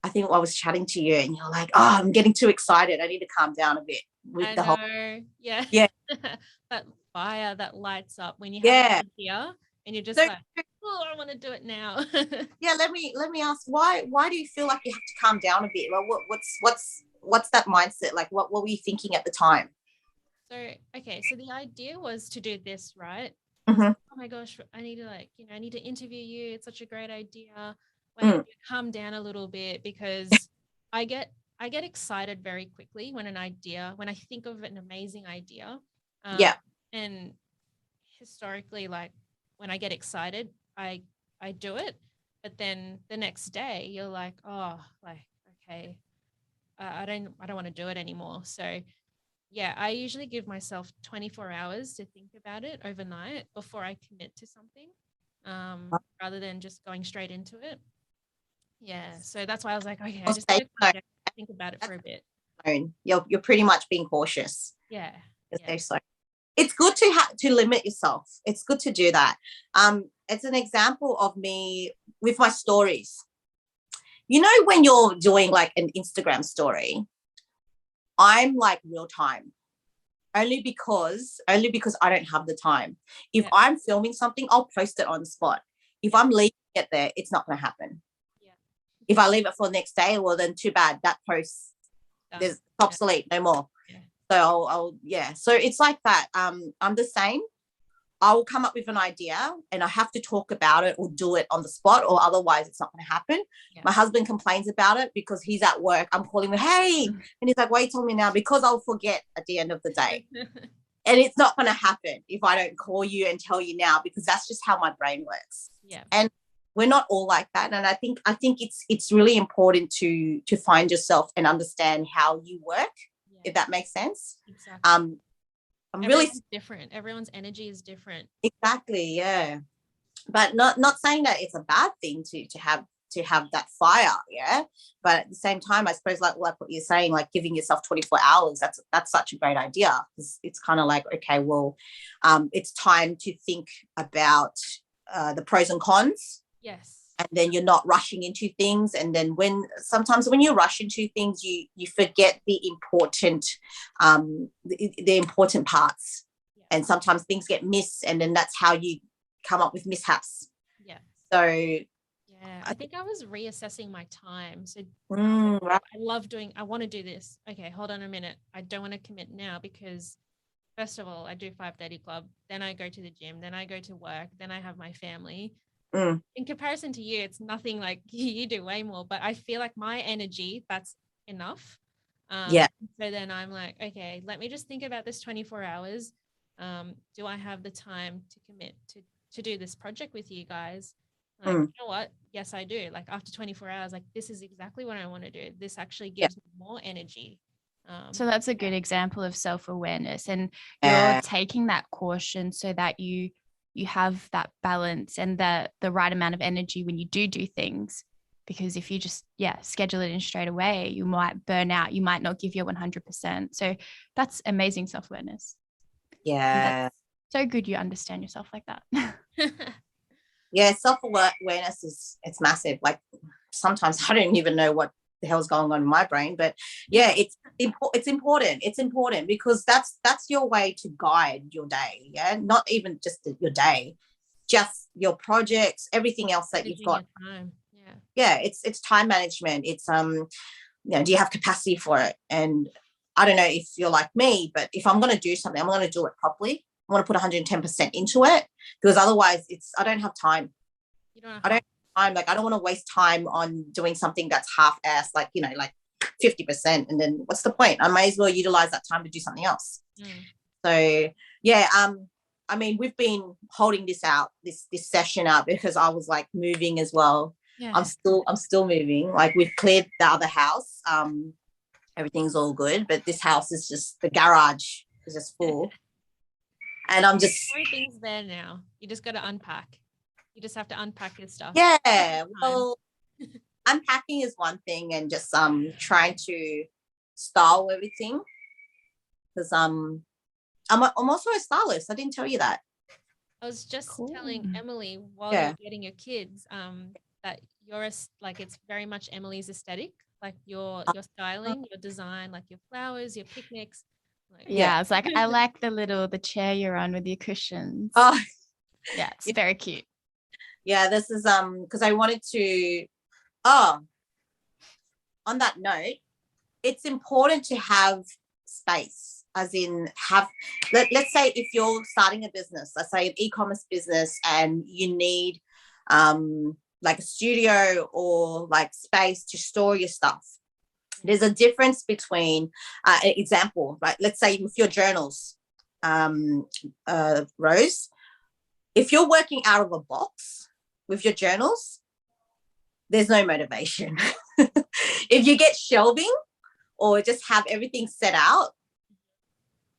I think I was chatting to you and you're like, oh, I'm getting too excited, I need to calm down a bit with the whole. That fire that lights up when you have an idea and you're just like, oh, I want to do it now. Let me ask, why do you feel like you have to calm down a bit? Like, what's that mindset? Like, what were you thinking at the time? So the idea was to do this, right? Mm-hmm. Oh my gosh, I need to I need to interview you. It's such a great idea. Wait, calm down a little bit, because I get excited very quickly when I think of an amazing idea. And historically, like, when I get excited, I do it, but then the next day you're like, oh, like, okay, I don't want to do it anymore. So Yeah, I usually give myself 24 hours to think about it overnight before I commit to something, rather than just going straight into it. Yeah, so that's why I was like, okay, I just need to think about it for a bit. You're pretty much being cautious. Yeah. So it's good to limit yourself. It's good to do that. It's an example of me with my stories. You know, when you're doing like an Instagram story, I'm like real time. Only because I don't have the time. If I'm filming something, I'll post it on the spot. If I'm leaving it there, it's not going to happen. Yeah. If I leave it for the next day, well, then too bad. That post is obsolete, no more. Yeah. So I'll So it's like that. I'm the same. I will come up with an idea and I have to talk about it or do it on the spot, or otherwise it's not going to happen. Yeah. My husband complains about it because he's at work. I'm calling him, hey, and he's like, why are you telling me now? Because I'll forget at the end of the day. And it's not going to happen if I don't call you and tell you now, because that's just how my brain works. Yeah. And we're not all like that. And I think it's really important to find yourself and understand how you work, if that makes sense. Exactly. Everyone's different. Everyone's energy is different. Exactly, yeah. But not saying that it's a bad thing to have that fire, yeah. But at the same time, I suppose like what you're saying, like giving yourself 24 hours, that's such a great idea. It's kind of like, okay, well, it's time to think about the pros and cons. Yes. And then you're not rushing into things. And then sometimes when you rush into things, you forget the important parts. Yeah. And sometimes things get missed, and then that's how you come up with mishaps. Yeah. So yeah, I think I was reassessing my time. So right. I want to do this. Okay, hold on a minute. I don't want to commit now because first of all, I do 5:30 club, then I go to the gym, then I go to work, then I have my family. In comparison to you, it's nothing. Like you do way more, but I feel like my energy, that's enough. So then I'm like, okay, let me just think about this 24 hours. Do I have the time to commit to do this project with you guys? Like, you know what? Yes, I do. Like after 24 hours, like this is exactly what I want to do. This actually gives me more energy. So that's a good example of self-awareness, and you're taking that caution so that you have that balance and the right amount of energy when you do things. Because if you just schedule it in straight away, you might burn out, you might not give your 100%. So that's amazing self-awareness. So good you understand yourself like that. Self-awareness it's massive. Like sometimes I don't even know what the hell's going on in my brain, but it's important because that's your way to guide your day. Not even just your day, just your projects, everything else that you've got. It's time management. It's do you have capacity for it? And I don't know if you're like me, but if I'm going to do something, I'm going to do it properly. I want to put 110% into it, because otherwise I don't have time. Like I don't want to waste time on doing something that's half-assed, like, like 50%, and then what's the point? I may as well utilize that time to do something else. So I mean, we've been holding this session out because I was like moving as well. I'm still moving. Like we've cleared the other house, everything's all good, but this house is just, the garage is just full. And I'm just everything's there now. You just got to unpack. You just have to unpack your stuff. Yeah, well, unpacking is one thing, and just trying to style everything, because I'm also a stylist. I didn't tell you that. I was just telling Emily while you're getting your kids that you're like, it's very much Emily's aesthetic, like your styling, your design, like your flowers, your picnics. Like, it's like I like the chair you're on with your cushions. It's very cute. This is because I wanted to on that note, it's important to have space, as in let's say if you're starting a business, let's say an e-commerce business, and you need like a studio or like space to store your stuff. There's a difference between an example, right? Let's say with your journals, Rose, if you're working out of a box with your journals, there's no motivation. If you get shelving or just have everything set out,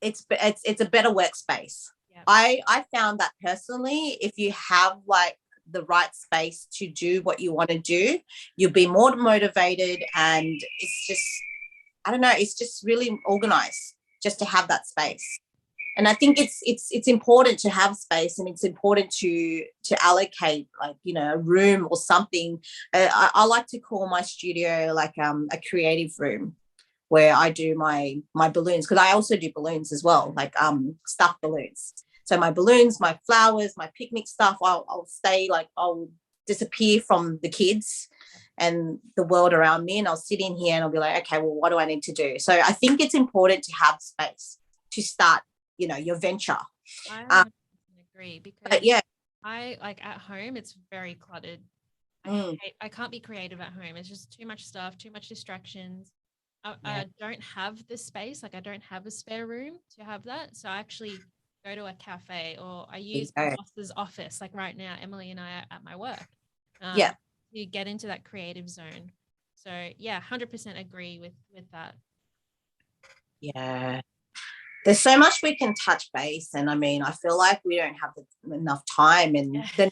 it's a better workspace. Yep. I found that personally, if you have like the right space to do what you want to do, you'll be more motivated, and it's just, I don't know, it's just really organized just to have that space. And I think it's important to have space, and it's important to allocate, like, you know, a room or something. I like to call my studio like a creative room, where I do my balloons, because I also do balloons as well, like stuffed balloons. So my balloons, my flowers, my picnic stuff, I'll stay, like, I'll disappear from the kids and the world around me, and I'll sit in here and I'll be like, okay, well, what do I need to do? So I think it's important to have space to start, you know, your venture. I agree, because yeah, I like at home, it's very cluttered. I can't be creative at home. It's just too much stuff, too much distractions. I don't have the space, like I don't have a spare room to have that. So I actually go to a cafe, or I use my boss's office. Like right now, Emily and I are at my work. You get into that creative zone. So yeah, 100% agree with that. Yeah. There's so much we can touch base, and I mean, I feel like we don't have enough time, and then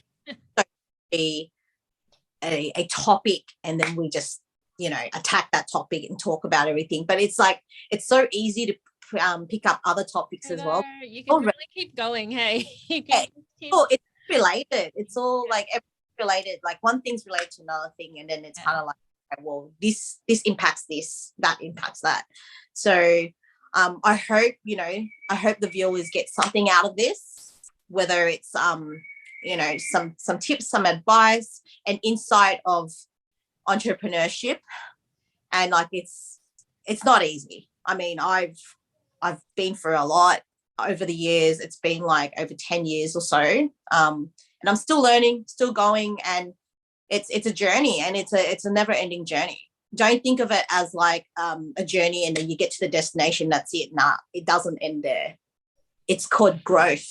be a topic, and then we just, you know, attack that topic and talk about everything. But it's like, it's so easy to pick up other topics as well. You can really keep going. Hey, you can it's related. It's all like related. Like one thing's related to another thing, and then it's kind of like, okay, well, this impacts this, that impacts that. So I hope, you know, I hope the viewers get something out of this, whether it's you know, some tips, some advice, and insight of entrepreneurship. And like, it's not easy. I mean, I've been through a lot over the years. It's been like over 10 years or so, and I'm still learning, still going, and it's a journey, and it's a never-ending journey. Don't think of it as like a journey and then you get to the destination, that's it. Nah, it doesn't end there. It's called growth.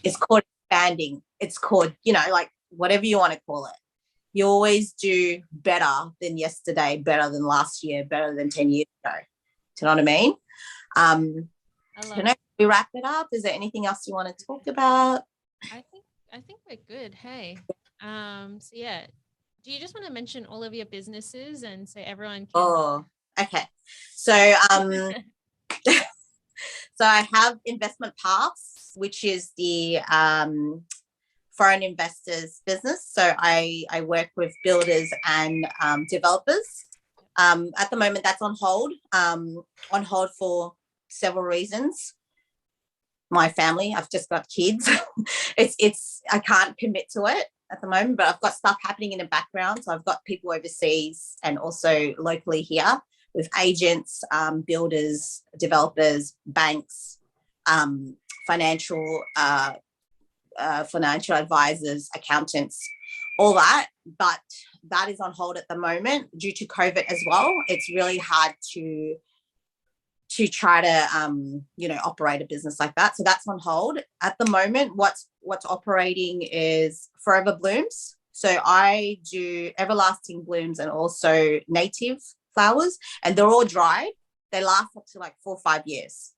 It's called expanding. It's called, you know, like whatever you want to call it. You always do better than yesterday, better than last year, better than 10 years ago. Do you know what I mean? You know, we wrap it up. Is there anything else you want to talk about? I think we're good. Hey. So yeah. Do you just want to mention all of your businesses and so everyone can? Oh, okay. So so I have Investment Paths, which is the foreign investors business. So I work with builders and developers. At the moment, that's on hold for several reasons. My family, I've just got kids. it's I can't commit to it at the moment, but I've got stuff happening in the background. So I've got people overseas and also locally here with agents, builders, developers, banks, financial advisors, accountants, all that. But that is on hold at the moment due to COVID as well. It's really hard to try to you know, operate a business like that. So that's on hold at the moment. What's operating is Forever Blooms. So I do everlasting blooms and also native flowers, and they're all dried. They last up to like 4 or 5 years.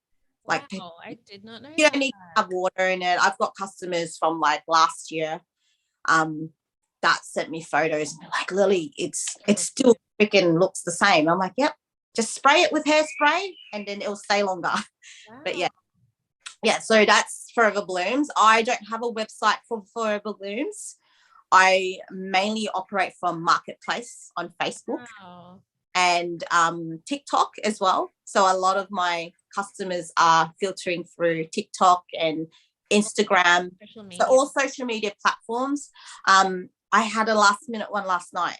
Wow, like, I did not know. You don't need to have water in it. I've got customers from like last year that sent me photos and they're like, Lily, it's still freaking looks the same. I'm like, yep. Just spray it with hairspray and then it'll stay longer. Wow. But yeah, so that's Forever Blooms. I don't have a website for Forever Blooms. I mainly operate from Marketplace on Facebook and TikTok as well. So a lot of my customers are filtering through TikTok and Instagram, so all social media platforms. I had a last minute one last night.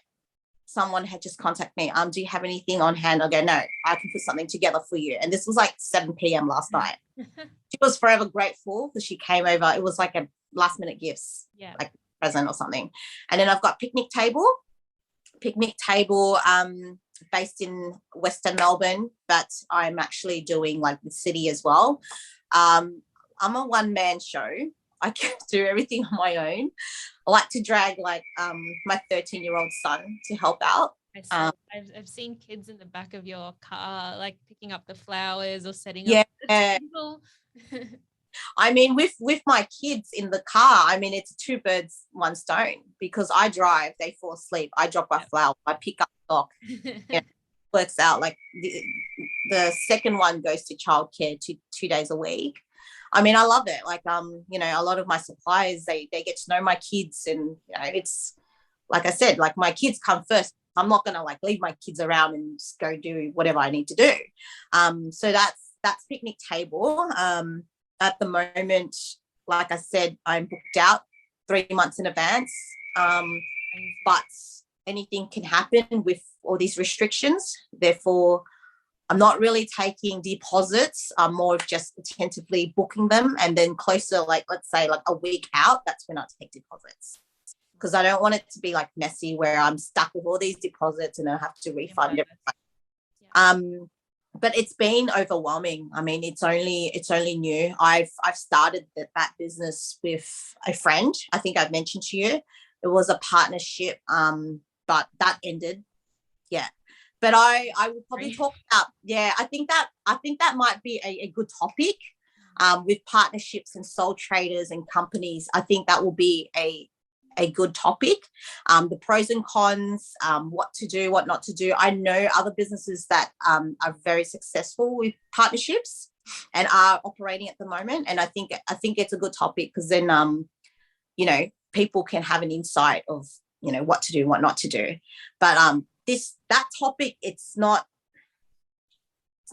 Someone had just contacted me. Do you have anything on hand? I go, no, I can put something together for you. And this was like 7 p.m. last night. She was forever grateful because she came over. It was like a last minute gifts, like present or something. And then I've got Picnic Table based in Western Melbourne, but I'm actually doing like the city as well. I'm a one-man show. I can do everything on my own. I like to drag like my 13-year-old son to help out. I I've seen kids in the back of your car, like picking up the flowers or setting Yeah. up the table. I mean, with my kids in the car, I mean, it's two birds, one stone, because I drive, they fall asleep. I drop my flower, I pick up the dog. Works out. Like the second one goes to childcare 2 days a week. I mean, I love it. Like, you know, a lot of my suppliers, they get to know my kids, and you know, it's like I said, like my kids come first. I'm not gonna like leave my kids around and just go do whatever I need to do. So that's picnic table. At the moment, like I said, I'm booked out 3 months in advance. But anything can happen with all these restrictions. Therefore, I'm not really taking deposits. I'm more of just attentively booking them, and then closer, like let's say like a week out, that's when I take deposits, because I don't want it to be like messy where I'm stuck with all these deposits and I have to refund everything. But it's been overwhelming. I mean, it's only new. I've started that business with a friend. I think I've mentioned to you. It was a partnership, but that ended. Yeah. But I would probably talk about, I think that might be a good topic, with partnerships and sole traders and companies. I think that will be a good topic. The pros and cons, what to do, what not to do. I know other businesses that are very successful with partnerships and are operating at the moment. And I think it's a good topic, because then, you know, people can have an insight of, you know, what to do, what not to do. But that topic, it's not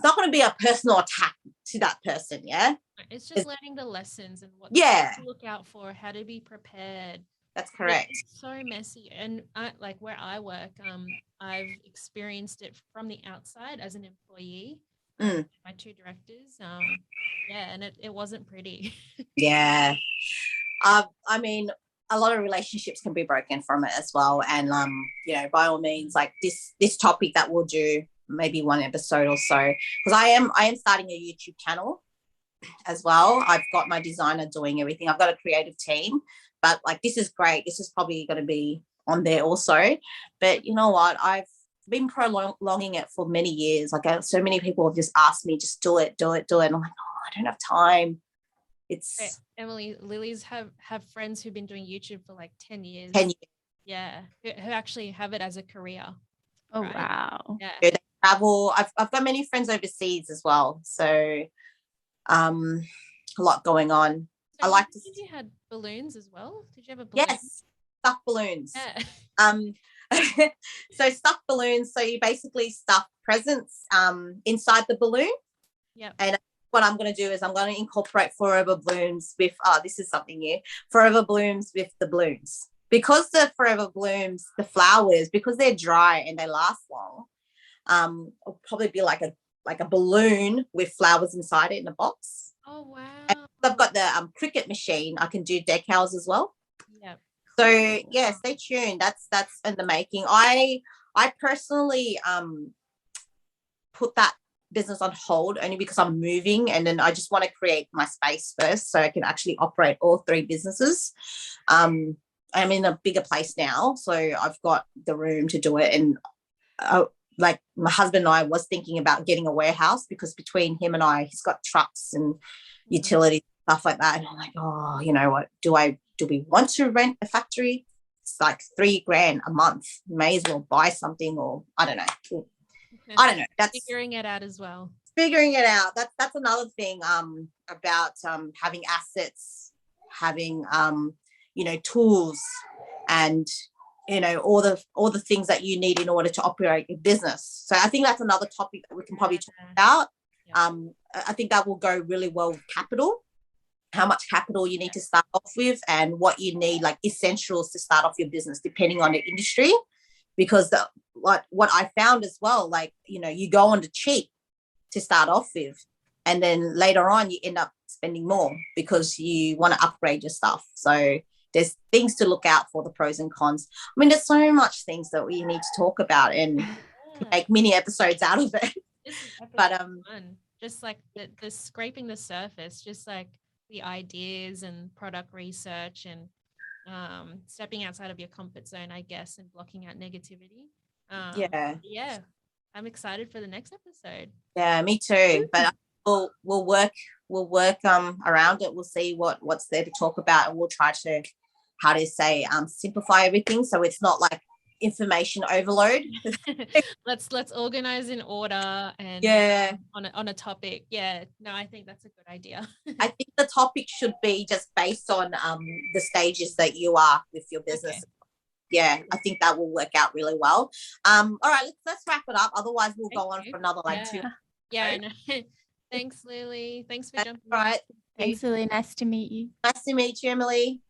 going to be a personal attack to that person. Yeah. It's just learning the lessons and what to look out for, how to be prepared. That's correct. It's so messy. And like where I work, I've experienced it from the outside as an employee. My two directors. And it wasn't pretty. Yeah. I mean, a lot of relationships can be broken from it as well. And you know, by all means, like this topic that we'll do maybe one episode or so, because I am starting a YouTube channel as well. I've got my designer doing everything. I've got a creative team, but like this is great. This is probably going to be on there also. But you know what? I've been prolonging it for many years. Like so many people have just asked me, just do it. And I'm like, oh, I don't have time. It's Emily, Lily's have friends who've been doing YouTube for like 10 years. 10 years. Yeah, who actually have it as a career. Oh, right? Wow. Yeah. They travel. I've got many friends overseas as well. So a lot going on. So I like to. Did you had balloons as well? Did you have a balloon? Yes, stuffed balloons. Yeah. So stuffed balloons. So you basically stuff presents inside the balloon. Yeah. And what I'm going to do is I'm going to incorporate forever blooms with. this is something new. Forever blooms with the balloons, because the forever blooms, the flowers, because they're dry and they last long. It'll probably be like a balloon with flowers inside it in a box. Oh wow! And I've got the cricket machine. I can do decals as well. Yeah. So yeah, stay tuned. That's in the making. I personally put that business on hold only because I'm moving, and then I just want to create my space first so I can actually operate all three businesses. I'm in a bigger place now, so I've got the room to do it. And like my husband and I was thinking about getting a warehouse, because between him and I, he's got trucks and utilities, stuff like that. And I'm like, oh, you know what? Do we want to rent a factory? It's like $3,000 a month. May as well buy something, or I don't know. I don't know. That's figuring it out as well. Figuring it out. That's another thing about having assets, having you know, tools, and you know, all the things that you need in order to operate your business. So I think that's another topic that we can probably talk about. I think that will go really well with capital, how much capital you need to start off with, and what you need, like essentials to start off your business, depending on the industry. Because what I found as well, like, you know, you go on the cheap to start off with, and then later on you end up spending more because you want to upgrade your stuff. So there's things to look out for, the pros and cons. I mean, there's so much things that we need to talk about and make mini episodes out of it. But fun. Just like the scraping the surface, just like the ideas and product research and stepping outside of your comfort zone, I guess, and blocking out negativity. Yeah, I'm excited for the next episode. Yeah, me too. But we'll work around it. We'll see what's there to talk about, and we'll try to, how to say, simplify everything so it's not like information overload. let's organize in order and on a topic. Yeah, no, I think that's a good idea. I think the topic should be just based on the stages that you are with your business. Okay. Yeah, I think that will work out really well. All right, let's wrap it up. Otherwise, we'll go on for another 2. Yeah. No. Thanks, Lily. Thanks for jumping. All right. Thanks, Lily. Nice to meet you. Nice to meet you, Emily.